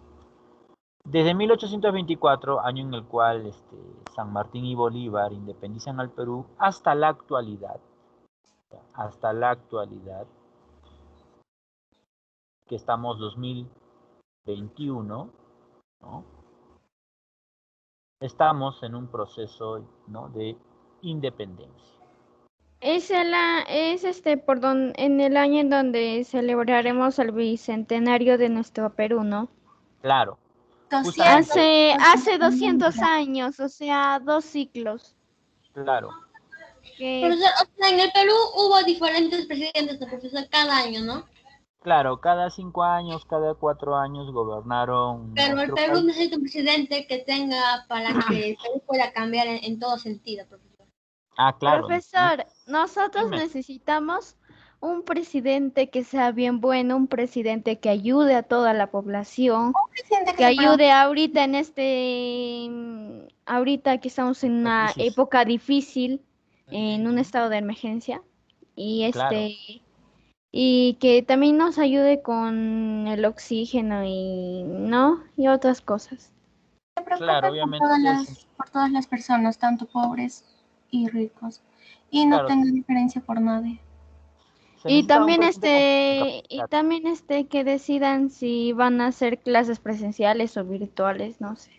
Desde 1824, año en el cual San Martín y Bolívar independizan al Perú, hasta la actualidad, que estamos 2021, ¿no? Estamos en un proceso, ¿no?, de independencia. En el año en donde celebraremos el bicentenario de nuestro Perú, ¿no? Claro. 200. Hace 200 años, o sea, 2 ciclos. Claro. Profesor, o sea, en el Perú hubo diferentes presidentes, profesor, cada año, ¿no? Claro, cada 5 años, cada 4 años gobernaron. Pero el nuestro Perú país. necesita un presidente que tenga para que el Perú pueda cambiar en todo sentido, profesor. Ah, claro. Profesor, nosotros Dime. necesitamos un presidente que sea bien bueno, un presidente que ayude a toda la población, Presidente que se pueda- ayude ahorita ahorita que estamos en una Crisis. época difícil, en un estado de emergencia, y Claro. y que también nos ayude con el oxígeno y otras cosas. se preocupe Claro, por obviamente. por todas las personas, tanto pobres y ricos, y no Claro. tenga diferencia por nadie. Se Y necesita un también presidente con capacidad. que decidan si van a hacer clases presenciales o virtuales, no sé.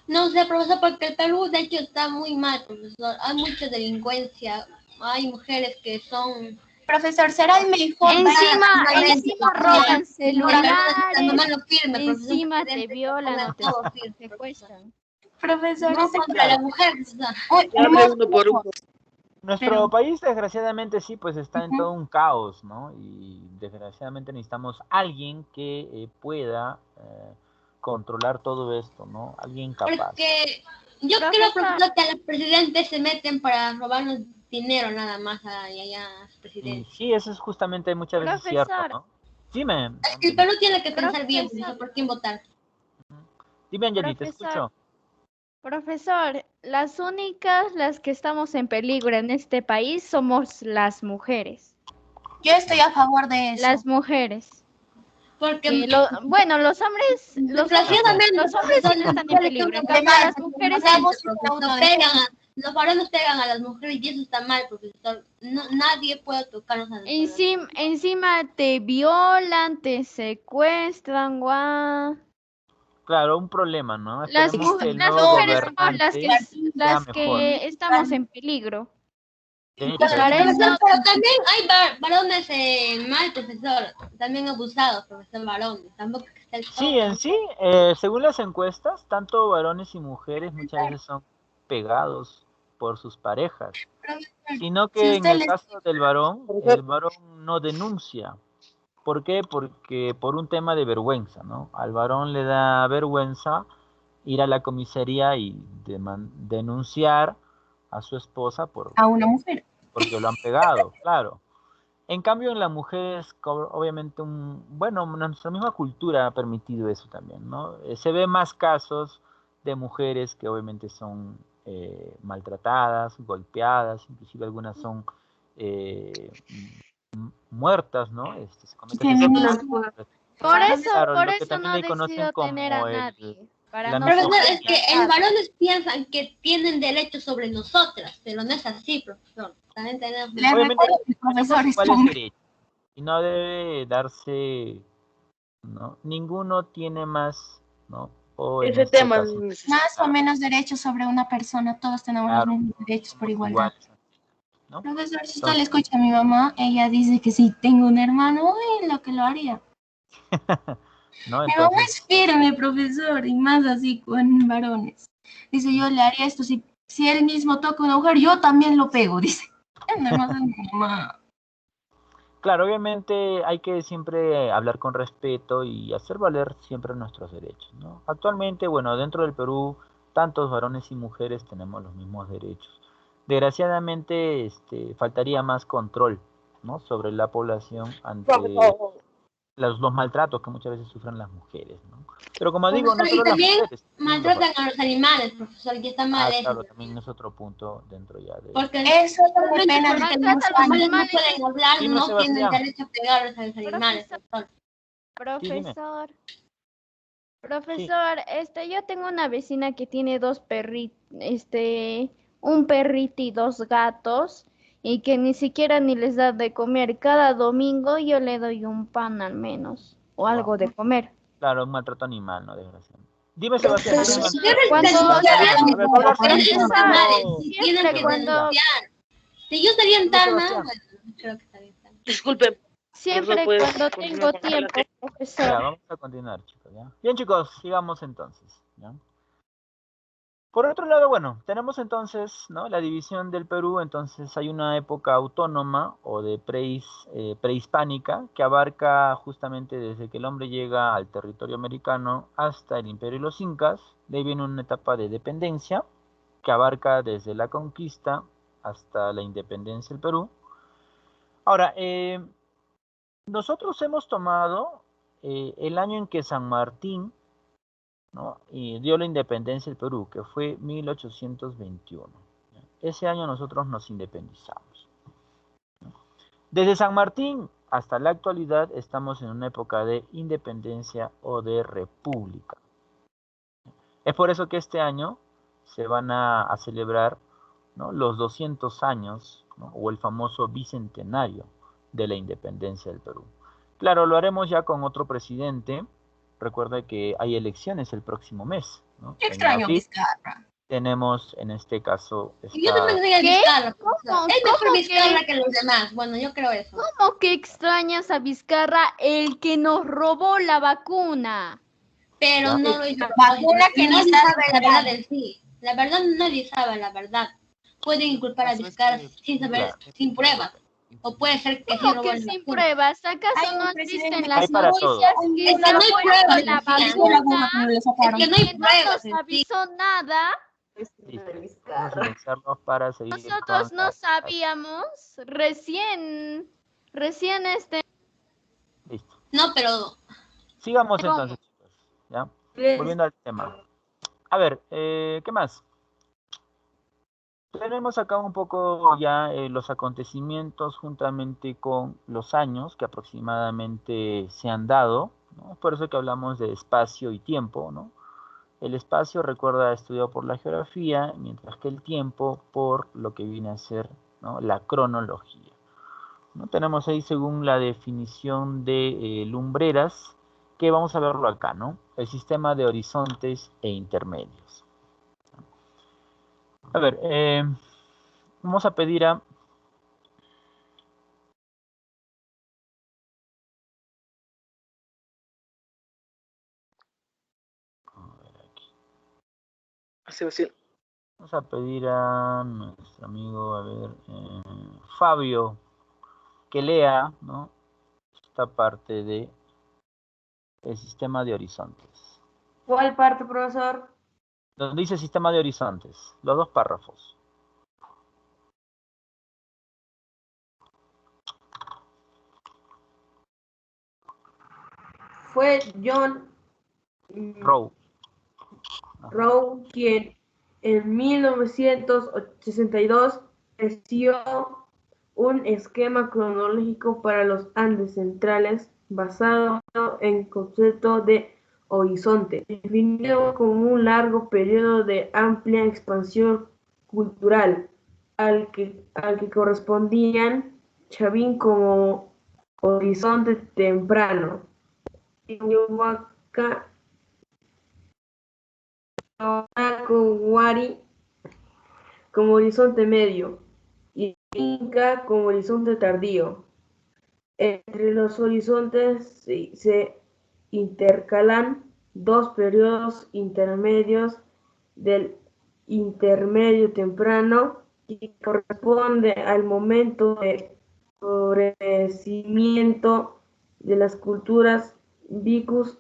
No sé, profesor, porque el Perú de hecho está muy mal, profesor. Hay mucha delincuencia, hay mujeres que son... Profesor, será el mejor. Encima roban celulares, Mamá no firme, profesor, encima te presidente, violan pongan o te todo firme. secuestran. Profesor, No ese- contra la mujer, profesor. Nuestro Pero- país, desgraciadamente, sí, pues está en todo un caos, ¿no? Y desgraciadamente necesitamos alguien que pueda controlar todo esto, ¿no? Alguien capaz. Porque yo creo, profesor, que los presidentes se meten para robarnos dinero nada más allá a los Y presidentes. sí, eso es justamente muchas veces cierto, Profesor. ¿no? Dime, Es que el Perú tiene que pensar bien, profesor, por quién votar. dime, Angeli, te Profesor. escucho. Profesor, las que estamos en peligro en este país somos las mujeres. Yo estoy a favor de eso. Las mujeres. Porque Los hombres, desgraciadamente, los hombres sí no están en peligro. En cambio, las mujeres sí. Los varones pegan a las mujeres y eso está mal, profesor. No, nadie puede tocarnos a nosotros. Encima te violan, te secuestran, guau. Claro, un problema, ¿no? Las Esperemos que el mujeres nuevo somos gobernante las sea mejor. que estamos en peligro. De hecho, Para eso, Pero también hay varones mal, profesor. También abusados, profesor, varones. Tampoco es que está el sí, en sí, según las encuestas, tanto varones y mujeres muchas veces son pegados por sus parejas, sino que en el caso del varón, el varón no denuncia. ¿Por qué? Porque por un tema de vergüenza, ¿no? Al varón le da vergüenza ir a la comisaría y denunciar a su esposa A una mujer. porque lo han pegado, claro. En cambio, en la mujer es obviamente nuestra misma cultura ha permitido eso también, ¿no? Se ve más casos de mujeres que obviamente son maltratadas, golpeadas, inclusive algunas son muertas, ¿no? Se cometen por Claro, lo que eso también no le conocen decido tener a como nadie. Para la no Profesor, misoginia. es que los varones piensan que tienen derechos sobre nosotras, pero no es así, profesor. También tenemos... Le Obviamente, recuerdo que el profesor es ¿cuál es hombre. derecho? y no debe darse, ¿no? Ninguno tiene más, ¿no? O en Ese este tema caso, Más o menos derechos sobre una persona, todos tenemos los claro, mismos derechos por somos igualdad. iguales, ¿no? Profesor, si usted le Entonces, escucha a mi mamá, ella dice que si tengo un hermano, uy, lo que lo haría. ¿no? Mi mamá Entonces, es firme, profesor, y más así con varones. Dice, yo le haría esto, si él mismo toca una mujer, yo también lo pego, dice. No es más de mi mamá. claro, obviamente hay que siempre hablar con respeto y hacer valer siempre nuestros derechos, ¿no? Actualmente, bueno, dentro del Perú, tantos varones y mujeres tenemos los mismos derechos. Desgraciadamente, faltaría más control, ¿no? Sobre la población ante profesor. los maltratos que muchas veces sufren las mujeres, ¿no? Pero como digo, no Profesor, y solo las también mujeres, también los maltratan varones. a los animales, profesor, y está mal eso Claro, también. también es otro punto dentro ya de... Porque Eso es solamente pena de porque que los Maltrata a los animales no animales. pueden hablar, Dime, no tienen Sebastián. derecho a pegarles a los animales, Profesor, profesor. Sí, dime. Sí. profesor, yo tengo una vecina que tiene un perrito y dos gatos, y que ni siquiera ni les da de comer. Cada domingo yo le doy un pan al menos, o algo de comer. Claro, un maltrato animal, ¿no? Desgraciadamente. Dime, Sebastián, ¿tienes una Siempre noticia? Cuando A ver, hablar pero silencio, esos por animales favor. tienen que cuando denunciar. Si yo estaría en Dime, Tarma, Sebastián. bueno, creo que está bien. Disculpe, siempre puedes cuando continuar tengo con la tiempo, clase. profesor. Ya, vamos a continuar, chicos, ¿ya? Bien, chicos, sigamos entonces, ¿ya? Por otro lado, bueno, tenemos entonces, ¿no? La división del Perú, entonces hay una época autónoma o de prehispánica que abarca justamente desde que el hombre llega al territorio americano hasta el imperio de los incas. De ahí viene una etapa de dependencia que abarca desde la conquista hasta la independencia del Perú. Ahora, nosotros hemos tomado el año en que San Martín, ¿no? Y dio la independencia del Perú, que fue 1821. Ese año nosotros nos independizamos. Desde San Martín hasta la actualidad estamos en una época de independencia o de república. Es por eso que este año se van a celebrar, ¿no? Los 200 años, ¿no? O el famoso bicentenario de la independencia del Perú. Claro, lo haremos ya con otro presidente. Recuerda que hay elecciones el próximo mes, ¿no? Qué En extraño, abril Vizcarra. tenemos en este caso Y yo también soy a ¿Qué? Vizcarra, profesor. ¿Cómo? Es mejor ¿Cómo Vizcarra que? que los demás. Bueno, yo creo eso. ¿Cómo que extrañas a Vizcarra, el que nos robó la vacuna? Pero ¿ya? no lo hizo a Vacuna propósito. que ni Nadie sabe sabe la verdad. verdad en sí. La verdad, nadie sabe la verdad. Pueden inculpar a Vizcarra sin saber, Claro. sin pruebas. O puede ser que sí ¿Cómo robó que la sin vacuna. pruebas? ¿Acaso Hay no un has visto presidente en que Hay las se para noticias todo. que Es que no no ha hay puesto pruebas la en sí. hizo la vacuna burra cuando lo Es sacaron. que y no hay que no pruebas nos en sí. avisó nada? Listo. Vamos a silenciarlos para seguir Nosotros con no la... sabíamos, recién Listo. No, pero Sigamos ¿cómo? entonces, chicos. ¿Ya? Volviendo al tema. A ver, ¿qué más? Tenemos acá un poco ya los acontecimientos juntamente con los años que aproximadamente se han dado, ¿no? Es por eso que hablamos de espacio y tiempo, ¿no? El espacio, recuerda, estudiado por la geografía, mientras que el tiempo por lo que viene a ser, ¿no? La cronología, ¿no? Tenemos ahí según la definición de lumbreras, que vamos a verlo acá, ¿no? El sistema de horizontes e intermedios. A ver, vamos a pedir a... Sebastián. Vamos a pedir a nuestro amigo, a ver, Fabio, que lea, ¿no? Esta parte de el sistema de horizontes. ¿Cuál parte, profesor? Donde dice sistema de horizontes, los dos párrafos. Fue John Row. Rowe quien en 1962 creció un esquema cronológico para los Andes centrales basado en el concepto de horizonte, definido como un largo periodo de amplia expansión cultural al que correspondían Chavín como horizonte temprano. Inyohuaca, Wari como horizonte medio y Inca como horizonte tardío. Entre los horizontes se intercalan dos periodos intermedios del intermedio temprano que corresponde al momento de florecimiento de las culturas Vicus,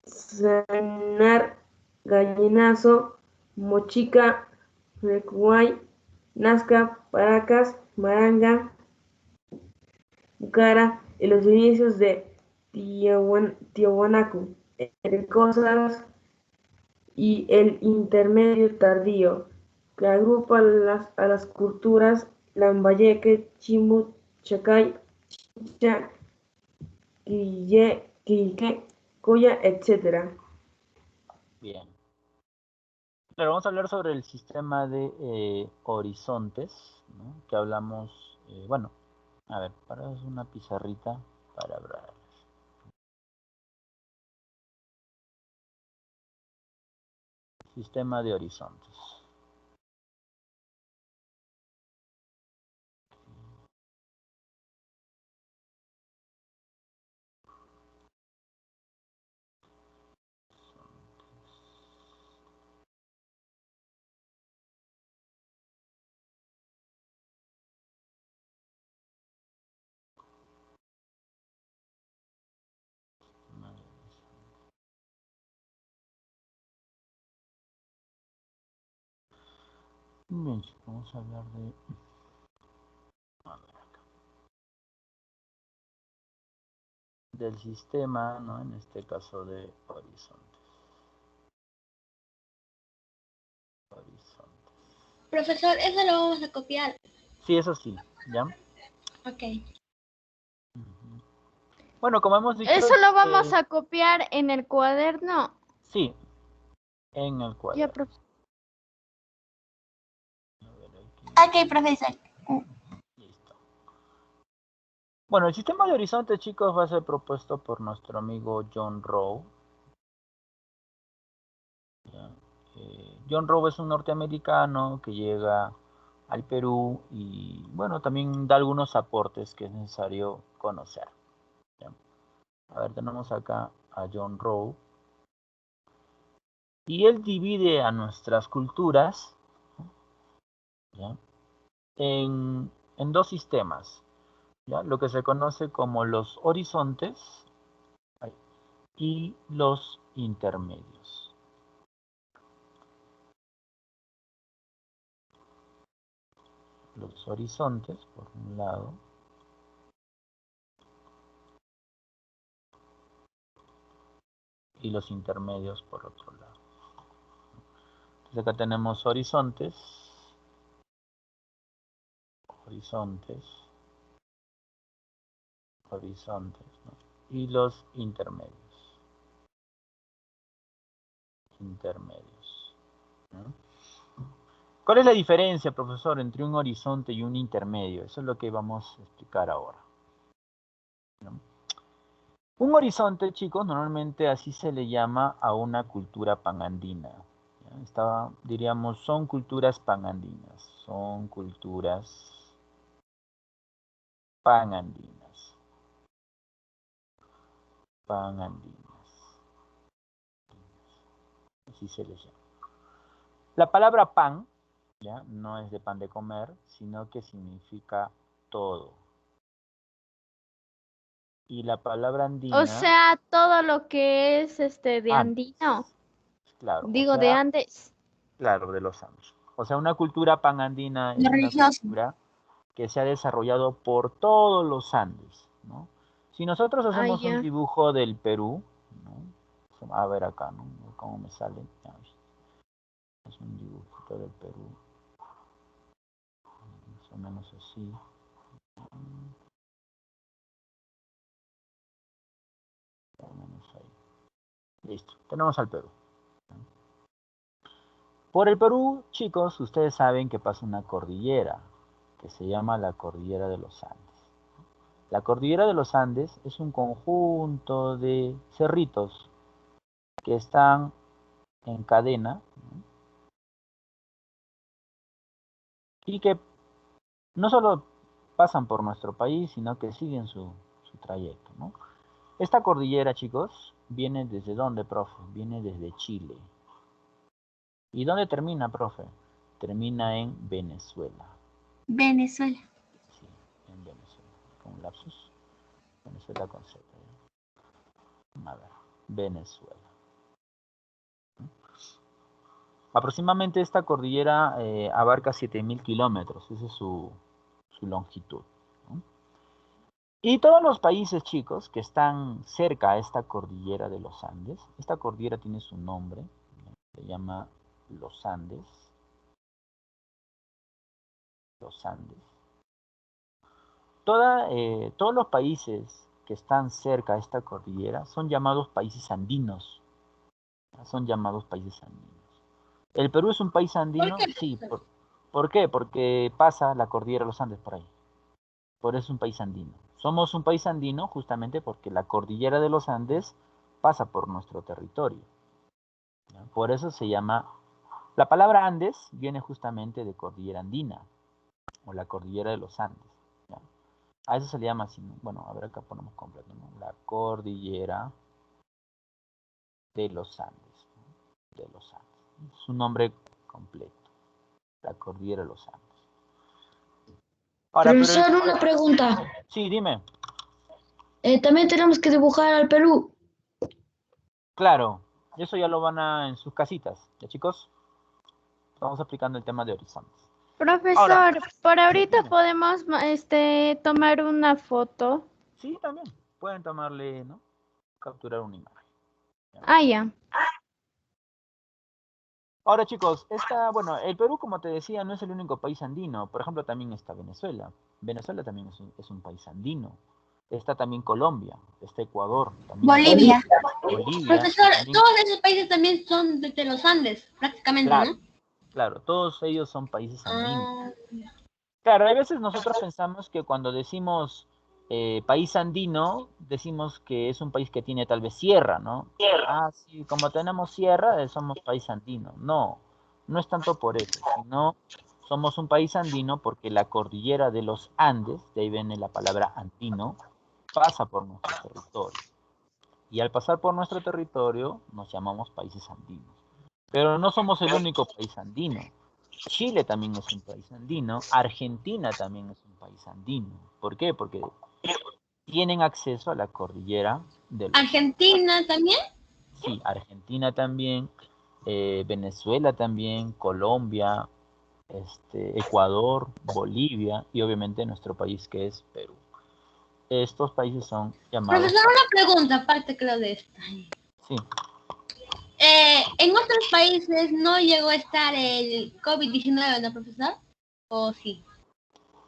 Sanar, Gallinazo, Mochica, Recuay, Nazca, Paracas, Maranga, Bucara y los inicios de Tiahuanaco, entre Cosas y el intermedio tardío, que agrupa a las culturas Lambayeque, Chimú, Chacay, Chincha, Quique, Coya, etc. Bien. Claro, vamos a hablar sobre el sistema de horizontes, ¿no? Que hablamos, bueno, a ver, para una pizarrita para hablar. Sistema de horizontes. Bien, chicos, vamos a hablar de... A ver acá. Del sistema, ¿no? En este caso de horizontes. Horizontes. Profesor, eso lo vamos a copiar. Sí, eso sí, ¿ya? Ok. Bueno, como hemos dicho... ¿Eso lo vamos a copiar en el cuaderno? Sí, en el cuaderno. Ya, profesor. Ok, profesor. Listo. Bueno, el sistema de horizontes, chicos, va a ser propuesto por nuestro amigo John Rowe. John Rowe es un norteamericano que llega al Perú y, bueno, también da algunos aportes que es necesario conocer. ¿Ya? A ver, tenemos acá a John Rowe. Y él divide a nuestras culturas, ¿ya? en dos sistemas, ¿ya? Lo que se conoce como los horizontes y los intermedios. Los horizontes, por un lado, y los intermedios, por otro lado. Entonces acá tenemos horizontes, horizontes, horizontes, ¿no? Y los intermedios. Intermedios, ¿no? ¿Cuál es la diferencia, profesor, entre un horizonte y un intermedio? Eso es lo que vamos a explicar ahora, ¿no? Un horizonte, chicos, normalmente así se le llama a una cultura panandina. Diríamos, son culturas panandinas. Son culturas panandinas. Panandinas. Así se les llama. La palabra pan, ¿ya? No es de pan de comer, sino que significa todo. Y la palabra andina... O sea, todo lo que es de Andes. andino. Claro, Digo, o sea, de Andes. claro, de los Andes. O sea, una cultura panandina es una cultura que se ha desarrollado por todos los Andes, ¿no? Si nosotros hacemos un dibujo del Perú, ¿no? A ver acá, ¿no? ¿Cómo me sale? Es un dibujito del Perú. Más o menos así. Más o menos ahí. Listo, tenemos al Perú. Por el Perú, chicos, ustedes saben que pasa una cordillera, que se llama la Cordillera de los Andes. La cordillera de los Andes es un conjunto de cerritos que están en cadena, ¿no? Y que no solo pasan por nuestro país, sino que siguen su trayecto, ¿no? Esta cordillera, chicos, viene desde dónde, profe? Viene desde Chile. ¿Y dónde termina, profe? Termina en Venezuela. Venezuela. Sí, en Venezuela. Con un lapsus. Venezuela con Z. A ver, Venezuela. Aproximadamente esta cordillera abarca 7.000 kilómetros. Esa es su longitud, ¿no? Y todos los países, chicos, que están cerca a esta cordillera de los Andes, esta cordillera tiene su nombre, ¿no? Se llama los Andes. Los Andes. Todos los países que están cerca a esta cordillera son llamados países andinos. Son llamados países andinos. ¿El Perú es un país andino? ¿Por qué? Sí. ¿Por qué? Porque pasa la cordillera de los Andes por ahí. Por eso es un país andino. Somos un país andino justamente porque la cordillera de los Andes pasa por nuestro territorio, ¿no? Por eso se llama... La palabra Andes viene justamente de cordillera andina o la cordillera de los Andes, ¿no? A eso se le llama así, ¿no? Bueno, a ver, acá ponemos completo, ¿no? La cordillera de los Andes, ¿no? De los Andes. Su nombre completo, la cordillera de los Andes. Ahora, Profesor, una pregunta. Sí, dime. También tenemos que dibujar al Perú. Claro, eso ya lo van a en sus casitas, ¿ya, chicos? Estamos aplicando el tema de horizontes. Profesor, Ahora, por sí, ahorita dime. podemos tomar una foto. Sí, también. Pueden tomarle, ¿no? Capturar una imagen. ¿Ya? Ah, ya. Ahora, chicos, bueno, el Perú, como te decía, no es el único país andino. Por ejemplo, también está Venezuela. Venezuela también es un país andino. Está también Colombia, está Ecuador, también Bolivia. Bolivia. Profesor, También, todos esos países también son de los Andes, prácticamente, claro, ¿no? claro, todos ellos son países andinos. Ah, Claro, hay veces nosotros pensamos que cuando decimos país andino, decimos que es un país que tiene tal vez sierra, ¿no? Ah, sí, como tenemos sierra, somos país andino. No, no es tanto por eso, sino somos un país andino porque la cordillera de los Andes, de ahí viene la palabra andino, pasa por nuestro territorio. Y al pasar por nuestro territorio nos llamamos países andinos. Pero no somos el único país andino. Chile también es un país andino, Argentina también es un país andino. ¿Por qué? Porque tienen acceso a la cordillera de los Andes. Argentina también. Sí, Argentina también, Venezuela también, Colombia, Ecuador, Bolivia y obviamente nuestro país que es Perú. Estos países son llamados... Profesor, una pregunta aparte creo de esta. Sí. ¿En otros países no llegó a estar el COVID-19, no, profesor? ¿O sí?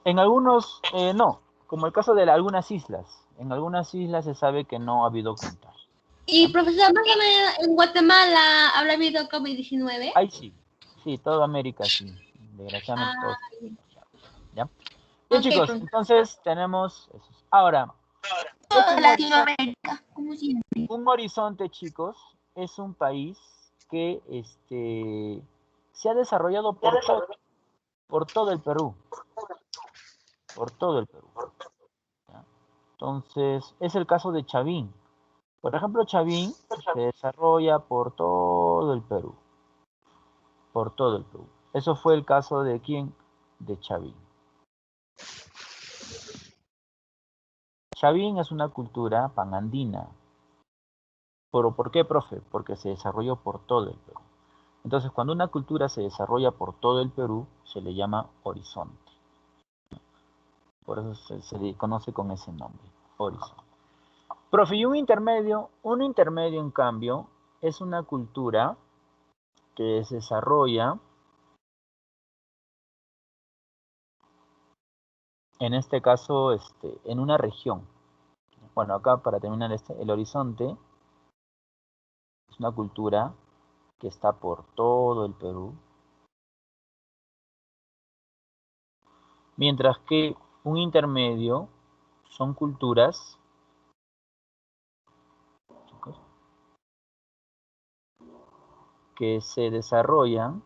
En algunos, no, como el caso de algunas islas. En algunas islas se sabe que no ha habido contagio. Y profesor, más o menos en Guatemala habrá habido COVID-19. Ahí sí, sí, toda América sí. Desgraciadamente Ah, todos. ¿Ya? Bien, ok, chicos, profesor. entonces tenemos esos. Ahora, ¿qué es Toda Latinoamérica, como siempre. un horizonte, chicos? Es un país que se ha desarrollado por todo el Perú. Por todo el Perú. ¿Ya? Entonces, es el caso de Chavín. Por ejemplo, Chavín se desarrolla por todo el Perú. Por todo el Perú. Eso fue el caso de quién? De Chavín. Chavín es una cultura panandina. ¿Por qué, profe? Porque se desarrolló por todo el Perú. Entonces, cuando una cultura se desarrolla por todo el Perú, se le llama horizonte. Por eso se le conoce con ese nombre, horizonte. Profe, y un intermedio en cambio, es una cultura que se desarrolla, en este caso, en una región. Bueno, acá para terminar el horizonte es una cultura que está por todo el Perú, mientras que un intermedio son culturas, chicos, que se desarrollan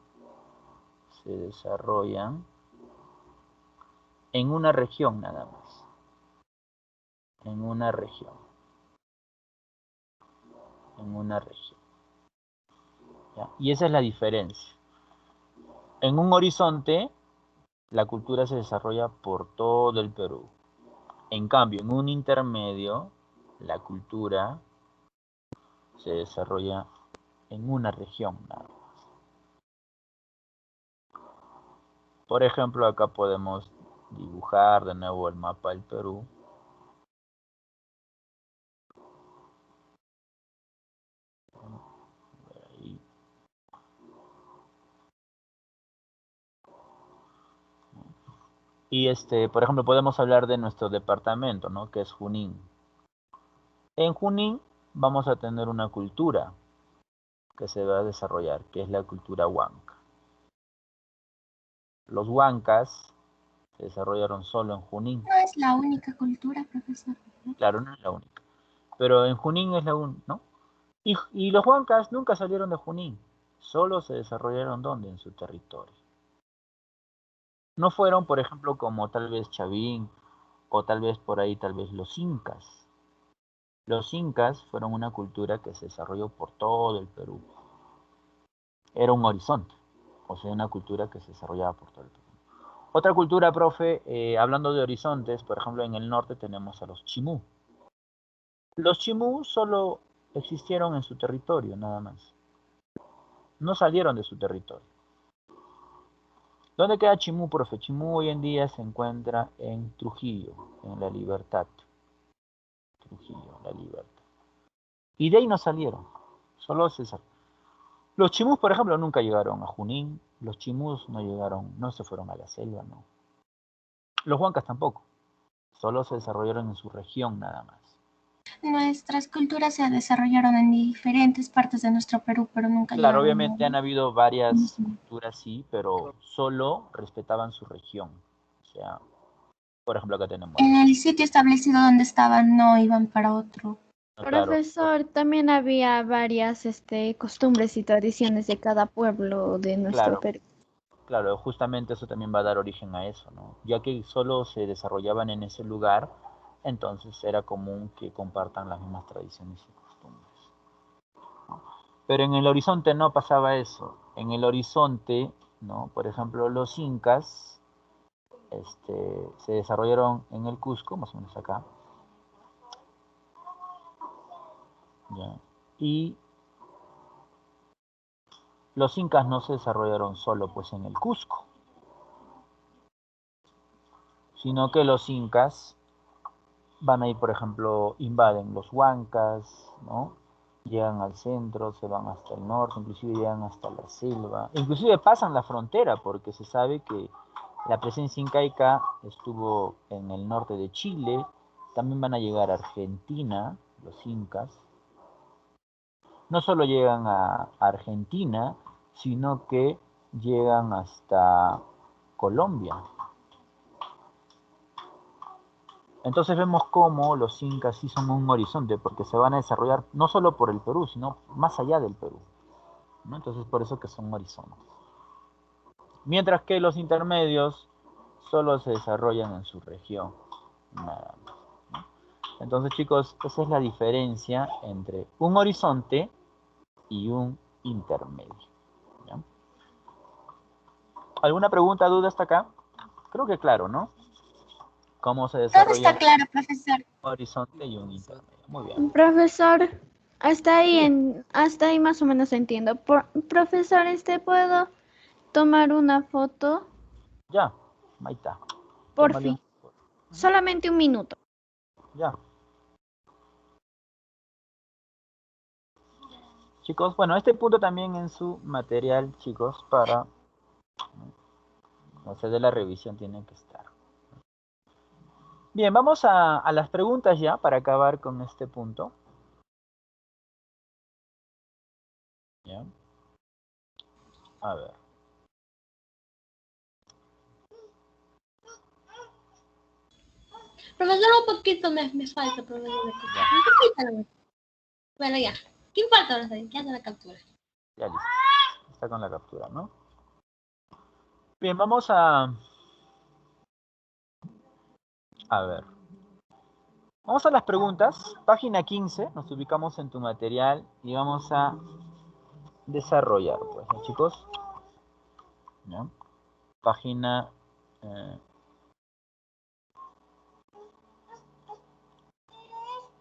en una región nada más. En una región. ¿Ya? Y esa es la diferencia. En un horizonte, la cultura se desarrolla por todo el Perú. En cambio, en un intermedio, la cultura se desarrolla en una región nada más. Por ejemplo, acá podemos dibujar de nuevo el mapa del Perú. Ahí. Y por ejemplo, podemos hablar de nuestro departamento, ¿no? Que es Junín. En Junín vamos a tener una cultura que se va a desarrollar, que es la cultura huanca. Los huancas se desarrollaron solo en Junín. No es la única cultura, profesor. Claro, no es la única. Pero en Junín es la única, ¿no? Y los huancas nunca salieron de Junín. Solo se desarrollaron ¿dónde? En su territorio. No fueron, por ejemplo, como tal vez Chavín, o tal vez por ahí, tal vez los incas. Los incas fueron una cultura que se desarrolló por todo el Perú. Era un horizonte, o sea, una cultura que se desarrollaba por todo el Perú. Otra cultura, profe, hablando de horizontes, por ejemplo, en el norte tenemos a los chimú. Los chimú solo existieron en su territorio, nada más. No salieron de su territorio. ¿Dónde queda Chimú, profe? Chimú hoy en día se encuentra en Trujillo, en La Libertad. Trujillo, La Libertad. Y de ahí no salieron. Solo César. Los chimús, por ejemplo, nunca llegaron a Junín. Los chimús no llegaron, no se fueron a la selva, no. Los huancas tampoco. Solo se desarrollaron en su región nada más. Nuestras culturas se desarrollaron en diferentes partes de nuestro Perú, pero nunca Claro, llegaron obviamente han habido varias Ujú. culturas, sí, pero solo respetaban su región. O sea, por ejemplo, acá tenemos En los... el sitio establecido donde estaban, no iban para otro. Claro, Profesor, también había varias costumbres y tradiciones de cada pueblo de nuestro claro, Perú. claro, justamente eso también va a dar origen a eso, ¿no? Ya que solo se desarrollaban en ese lugar, entonces era común que compartan las mismas tradiciones y costumbres. Pero en el horizonte no pasaba eso. En el horizonte, ¿no? Por ejemplo, los incas se desarrollaron en el Cusco, más o menos acá. ¿Ya? Y los incas no se desarrollaron solo pues en el Cusco, sino que los incas van a ir, por ejemplo, invaden los huancas, ¿no? Llegan al centro, se van hasta el norte, inclusive llegan hasta la selva, inclusive pasan la frontera, porque se sabe que la presencia incaica estuvo en el norte de Chile, también van a llegar a Argentina, los incas. No solo llegan a Argentina, sino que llegan hasta Colombia. Entonces vemos cómo los incas sí son un horizonte, porque se van a desarrollar no solo por el Perú, sino más allá del Perú, ¿no? Entonces por eso que son horizontes. Mientras que los intermedios solo se desarrollan en su región, nada más, ¿no? Entonces, chicos, esa es la diferencia entre un horizonte y un intermedio, ¿ya? ¿Alguna pregunta, duda hasta acá? Creo que claro, ¿no? Cómo se Todo desarrolla está claro, profesor. un horizonte y un intermedio. Muy bien. Profesor, Sí, hasta ahí más o menos entiendo. Profesor, ¿puedo tomar una foto? ya, ahí está. Por Tómale fin. un... Solamente un minuto. Ya. Chicos, bueno, este punto también en su material, chicos, para no sé, de la revisión tiene que estar. Bien, vamos a las preguntas ya para acabar con este punto. ¿Ya? A ver. Profesor, un poquito me falta, profesor. Un poquito nomás. Bueno, ya. ¿Quién falta ahora? ¿Quién hace la captura? Ya listo. Está con la captura, ¿no? Bien, vamos a ver. Vamos a las preguntas. Página 15. Nos ubicamos en tu material y vamos a desarrollar, pues, ¿no, chicos? ¿No? Página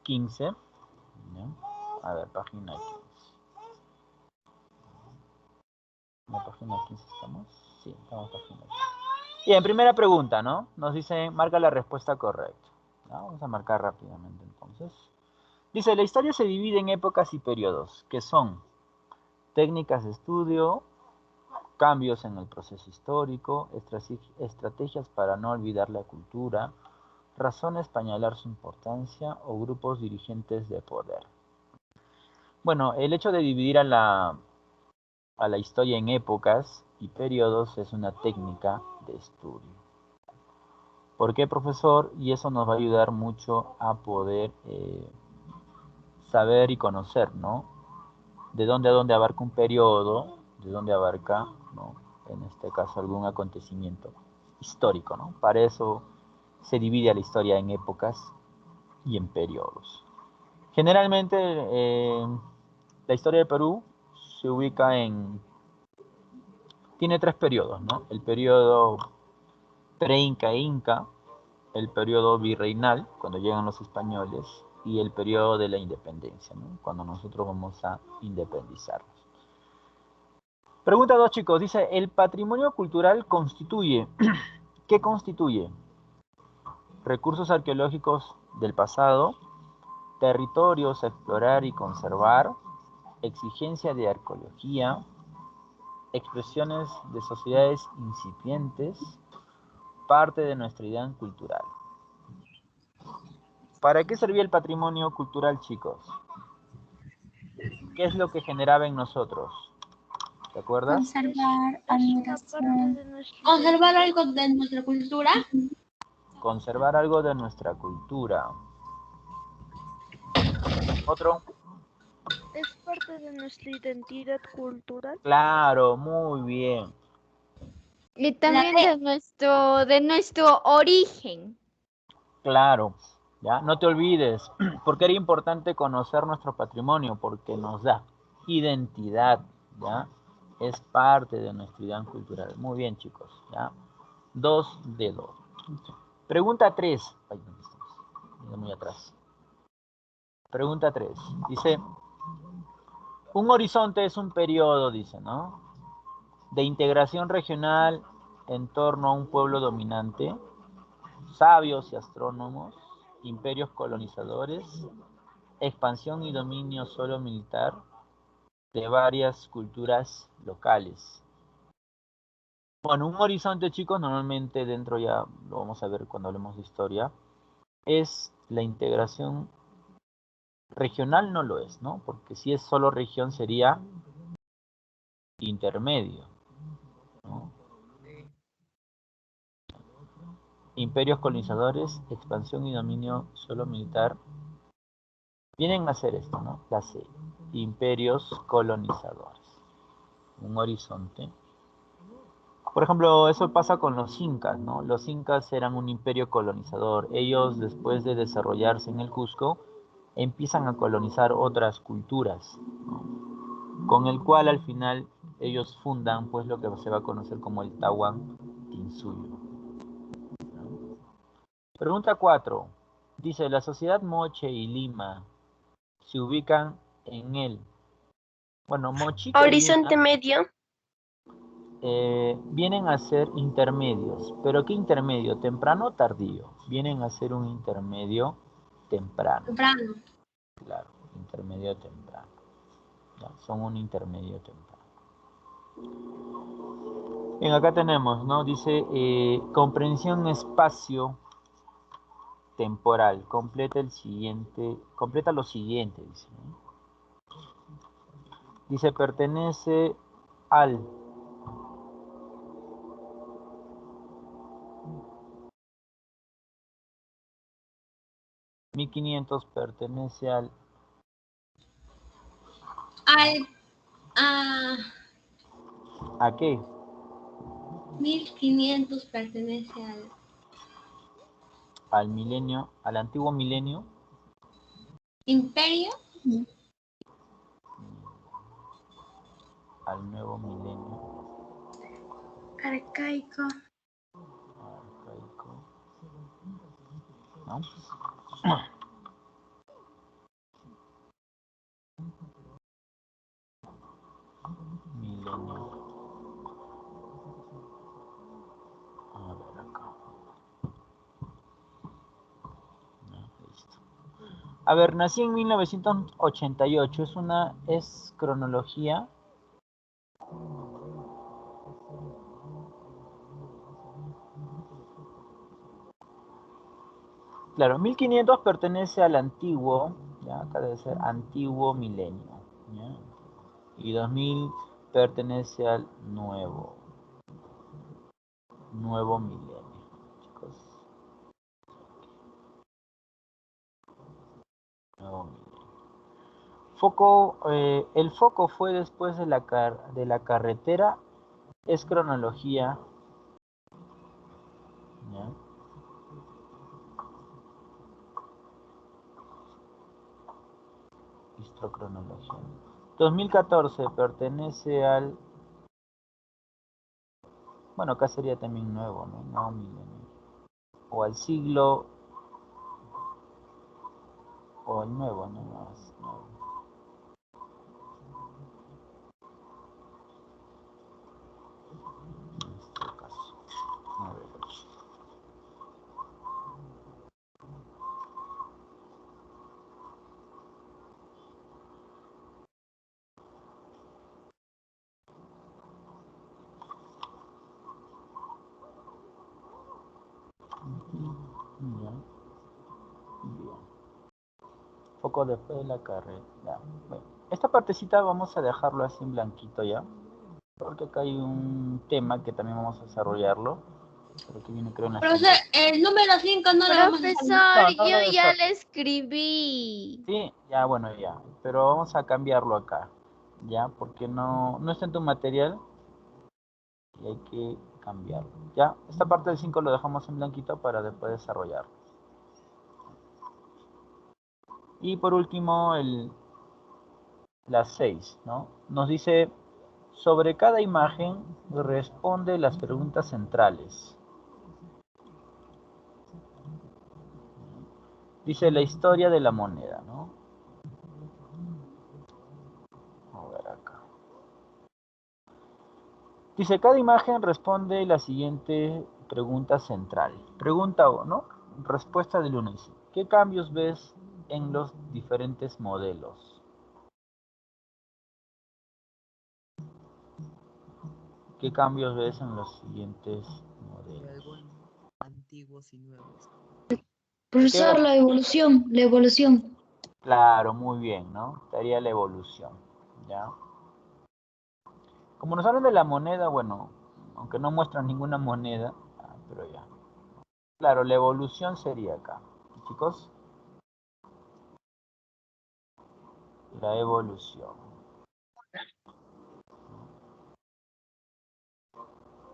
15. ¿No? A ver, página 15. ¿En la página 15 estamos? Sí, estamos en página 15. Bien, primera pregunta, ¿no? Nos dice, marca la respuesta correcta. ¿No? Vamos a marcar rápidamente entonces. Dice, la historia se divide en épocas y periodos, que son técnicas de estudio, cambios en el proceso histórico, estrategias para no olvidar la cultura, razones para señalar su importancia o grupos dirigentes de poder. Bueno, el hecho de dividir a la historia en épocas y periodos es una técnica de estudio. ¿Por qué, profesor? Y eso nos va a ayudar mucho a poder saber y conocer, ¿no? De dónde a dónde abarca un periodo, de dónde abarca, ¿no? En este caso, algún acontecimiento histórico, ¿no? Para eso se divide la historia en épocas y en periodos. Generalmente, la historia del Perú se ubica tiene 3 periodos, ¿no? El periodo pre-inca e inca, el periodo virreinal, cuando llegan los españoles, y el periodo de la independencia, ¿no? Cuando nosotros vamos a independizarnos. Pregunta 2, chicos. Dice, ¿el patrimonio cultural constituye? ¿Qué constituye? Recursos arqueológicos del pasado, territorios a explorar y conservar, exigencia de arqueología, expresiones de sociedades incipientes, parte de nuestra identidad cultural. ¿Para qué servía el patrimonio cultural, chicos? ¿Qué es lo que generaba en nosotros? ¿Te acuerdas? Conservar, admiración. Conservar algo de nuestra cultura. Conservar algo de nuestra cultura. ¿Otro? Es parte de nuestra identidad cultural. Claro, muy bien. Y también de nuestro origen. Claro, ¿ya? No te olvides, porque era importante conocer nuestro patrimonio, porque nos da identidad, ¿ya? Es parte de nuestra identidad cultural. Muy bien, chicos, ¿ya? 2 de 2. Pregunta 3. Ay, ¿dónde estamos? Muy atrás. Pregunta 3. Dice, un horizonte es un periodo, dice, ¿no? De integración regional en torno a un pueblo dominante, sabios y astrónomos, imperios colonizadores, expansión y dominio solo militar de varias culturas locales. Bueno, un horizonte, chicos, normalmente dentro ya lo vamos a ver cuando hablemos de historia, es la integración regional, no lo es, ¿no? Porque si es solo región sería intermedio, ¿no? Imperios colonizadores, expansión y dominio solo militar, vienen a hacer esto, ¿no? La C, imperios colonizadores. Un horizonte. Por ejemplo, eso pasa con los incas, ¿no? Los incas eran un imperio colonizador. Ellos, después de desarrollarse en el Cusco, empiezan a colonizar otras culturas, ¿no? Con el cual al final ellos fundan pues lo que se va a conocer como el Tahuantinsuyo. Pregunta 4. Dice, la sociedad Moche y Lima se ubican en el... Bueno, Mochica y Horizonte Lima medio. vienen a ser intermedios. ¿Pero qué intermedio? ¿Temprano o tardío? Vienen a ser un intermedio temprano. Temprano. Claro, intermedio temprano. ¿Ya? Son un intermedio temprano. Bien, acá tenemos, ¿no? Dice, comprensión espacio temporal. Completa lo siguiente, dice, ¿no? Dice, pertenece al 1500 pertenece al... ¿A qué? 1500 pertenece Al milenio, al antiguo milenio. imperio. Al nuevo milenio. Arcaico. Arcaico. ¿No? Milenio. A ver acá. No, listo. A ver, nací en 1988. Es cronología. Claro, 1500 pertenece al antiguo, ya acá debe ser antiguo milenio, ¿ya? Y 2000 pertenece al nuevo milenio, chicos. Nuevo milenio. El foco fue después de la carretera, es cronología, ¿ya? Cronología. 2014 pertenece al... Bueno, acá sería también nuevo, ¿no? Nuevo milenio. O al siglo... O el nuevo, no más. Nuevo. En este caso. A ver. Ya. Bien. Poco después de la carrera. Bueno, esta partecita vamos a dejarlo así en blanquito ya. Porque acá hay un tema que también vamos a desarrollarlo. Pero que viene creo en la Profesor, el número 5 no lo vamos a hacer. Profesor, yo ya le escribí. Sí, ya bueno, ya. Pero vamos a cambiarlo acá. Ya, porque no está en tu material. Y hay que cambiarlo. Ya, esta parte del 5 lo dejamos en blanquito para después desarrollarlo. Y por último, la 6, ¿no? Nos dice, sobre cada imagen responde las preguntas centrales. Dice la historia de la moneda, ¿no? A ver acá. Dice, cada imagen responde la siguiente pregunta central. Pregunta 1, respuesta del 1. Dice, ¿qué cambios ves en los diferentes modelos? ¿Qué cambios ves en los siguientes modelos? Antiguos y nuevos. Profesor, la evolución. Claro, muy bien, ¿no? Estaría la evolución, ¿ya? Como nos hablan de la moneda, bueno, aunque no muestran ninguna moneda, pero ya. Claro, la evolución sería acá, chicos. La evolución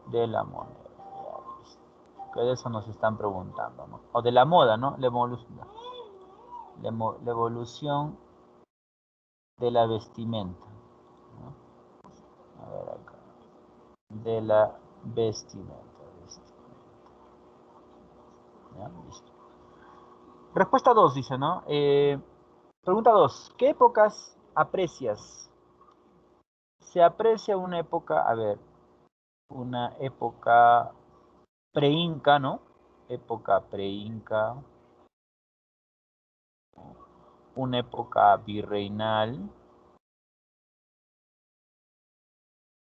de la moneda. Que de eso nos están preguntando, ¿no? O de la moda, ¿no? La evolución de la vestimenta, ¿no? A ver acá. De la vestimenta. ¿Ya? Listo. Respuesta 2 dice, ¿no? Pregunta 2. ¿Qué épocas aprecias? Se aprecia una época, a ver, una época pre-inca, ¿no? Época pre-inca. Una época virreinal.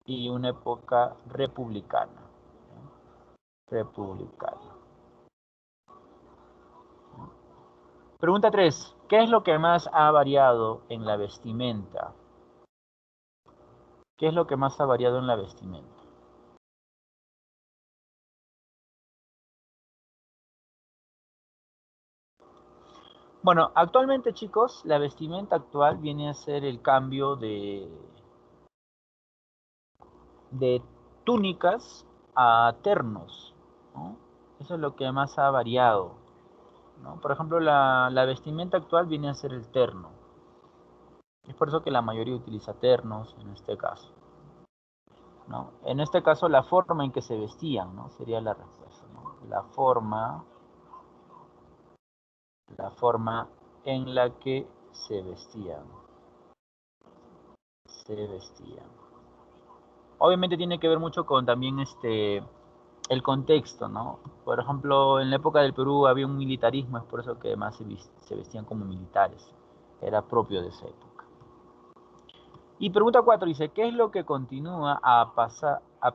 Y una época republicana. Republicana. Pregunta 3. ¿Qué es lo que más ha variado en la vestimenta? ¿Qué es lo que más ha variado en la vestimenta? Bueno, actualmente, chicos, la vestimenta actual viene a ser el cambio de túnicas a ternos, ¿no? Eso es lo que más ha variado, ¿no? Por ejemplo, la vestimenta actual viene a ser el terno. Es por eso que la mayoría utiliza ternos en este caso, ¿no? En este caso, la forma en que se vestían, ¿no? Sería la respuesta, ¿no? La forma en la que se vestían. Se vestían. Obviamente tiene que ver mucho con también el contexto, ¿no? Por ejemplo, en la época del Perú había un militarismo, es por eso que más se vestían como militares. Era propio de esa época. Y pregunta 4 dice, ¿qué es lo que continúa a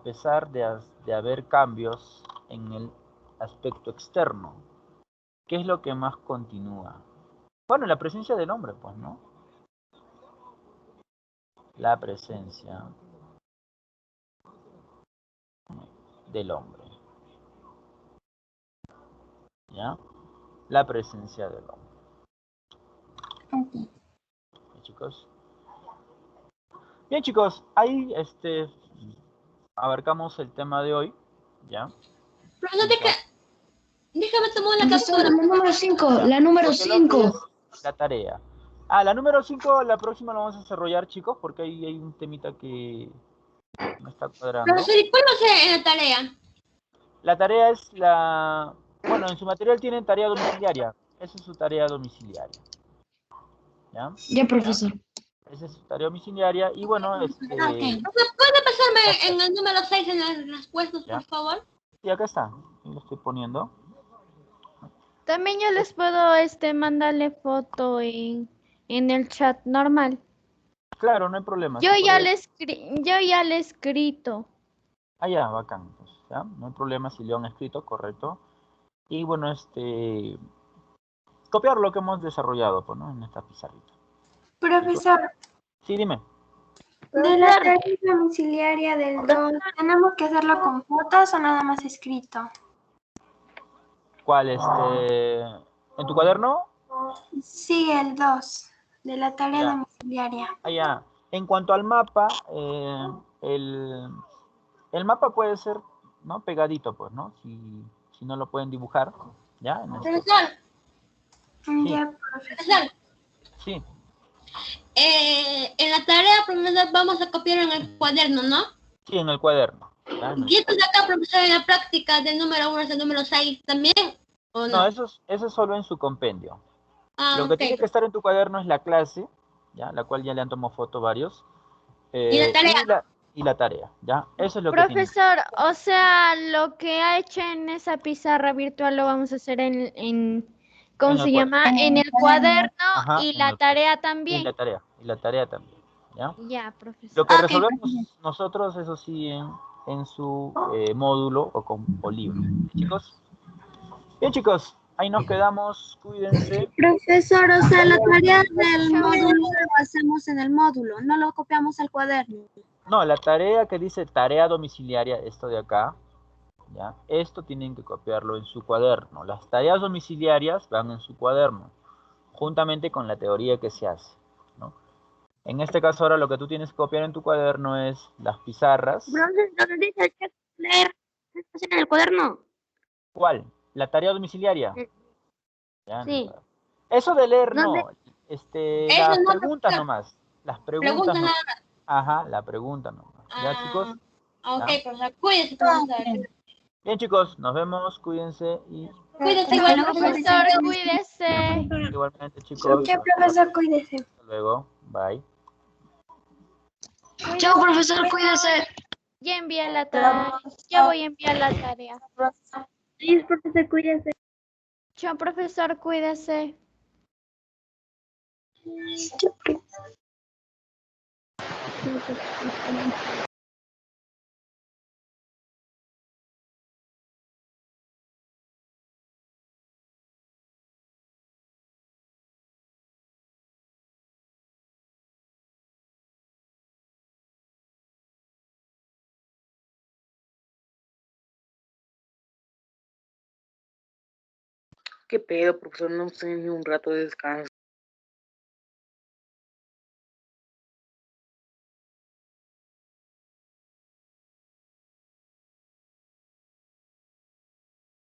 pesar de haber cambios en el aspecto externo? ¿Qué es lo que más continúa? Bueno, la presencia del hombre, pues, ¿no? La presencia del hombre. ¿Ya? La presencia del hombre. Ok. Chicos. Bien, chicos, ahí abarcamos el tema de hoy, ¿ya? Profesor, déjame tomar la Profesor, captura. la número 5, la número Porque el otro 5. es la tarea. Ah, la número 5, la próxima la vamos a desarrollar, chicos, porque ahí hay un temita que me está cuadrando. Profesor, ¿y cuál va a ser en la tarea? La tarea es bueno, en su material tienen tarea domiciliaria. Esa es su tarea domiciliaria. ¿Ya? Ya, profesor. Esa es su tarea domiciliaria. Y bueno, Okay. ¿Puede pasarme en el número 6 en las respuestas, ¿ya? por favor? Sí, acá está. Lo estoy poniendo. También yo les puedo mandarle foto en el chat normal. Claro, no hay problema. Yo Sí, ya le he escrito. Ah, ya, bacán. Pues, ¿ya? No hay problema si lo han escrito, correcto. Y bueno, copiar lo que hemos desarrollado, pues, ¿no? En esta pizarrita. Profesor, Sí, dime. de la tarea domiciliaria del 2, ¿tenemos que hacerlo con fotos o nada más escrito? ¿Cuál, en tu cuaderno? Sí, el 2, de la tarea Ya. domiciliaria. Ah, ya. En cuanto al mapa, el mapa puede ser, ¿no? Pegadito, pues, ¿no? Si no lo pueden dibujar, ¿ya? Profesor, Sí, Ya, profesor, sí, en la tarea, profesor, vamos a copiar en el cuaderno, ¿no? sí, en el cuaderno. ¿Ya? ¿Y esto de acá, profesor, en la práctica del número 1 hasta el número 6 también? ¿O No, no? eso es solo en su compendio. Ah, Lo que ok. tiene que estar en tu cuaderno es la clase, ¿ya? La cual ya le han tomado foto varios. ¿Y la tarea? Y la tarea, ¿ya? Eso es lo que tiene. Profesor, o sea, lo que ha hecho en esa pizarra virtual lo vamos a hacer ¿cómo En el se llama? cuaderno. En el cuaderno Ajá, y en la el tarea Y también. la tarea también, ¿ya? Ya, Lo profesor. que resolvemos nosotros, eso sí, en su módulo o libro. ¿Chicos? Bien, chicos, ahí nos quedamos. Cuídense. Profesor, o sea, la tarea del Chao. módulo lo hacemos en el módulo, no lo copiamos al cuaderno. No, la tarea que dice tarea domiciliaria, esto de acá, ¿ya? Esto tienen que copiarlo en su cuaderno. Las tareas domiciliarias van en su cuaderno, juntamente con la teoría que se hace, ¿no? En este caso ahora lo que tú tienes que copiar en tu cuaderno es las pizarras. Donde dice que leer, ¿es en el cuaderno? ¿Cuál? ¿La tarea domiciliaria? Ya, en el Sí. cuaderno. Eso de leer ¿Dónde? no, Eso las no, preguntas profesor. nomás. Las preguntas Preguntas nomás. nada más. Ajá, la pregunta nomás. ¿Ya, chicos? Ah, ok, ¿Ya? profesor. Cuídese, profesor. Bien, chicos, nos vemos, cuídense y Cuídese Chao, igual, profesor, cuídese. igualmente, chicos. Ya, profesor, cuídese. Hasta luego, bye. Chao, profesor, cuídese. Ya envié la tarea. Ya voy a enviar la tarea. Sí, profesor, cuídese. Chao, profesor, cuídese. ¿Qué pedo, profesor? No estoy ni un rato de descanso.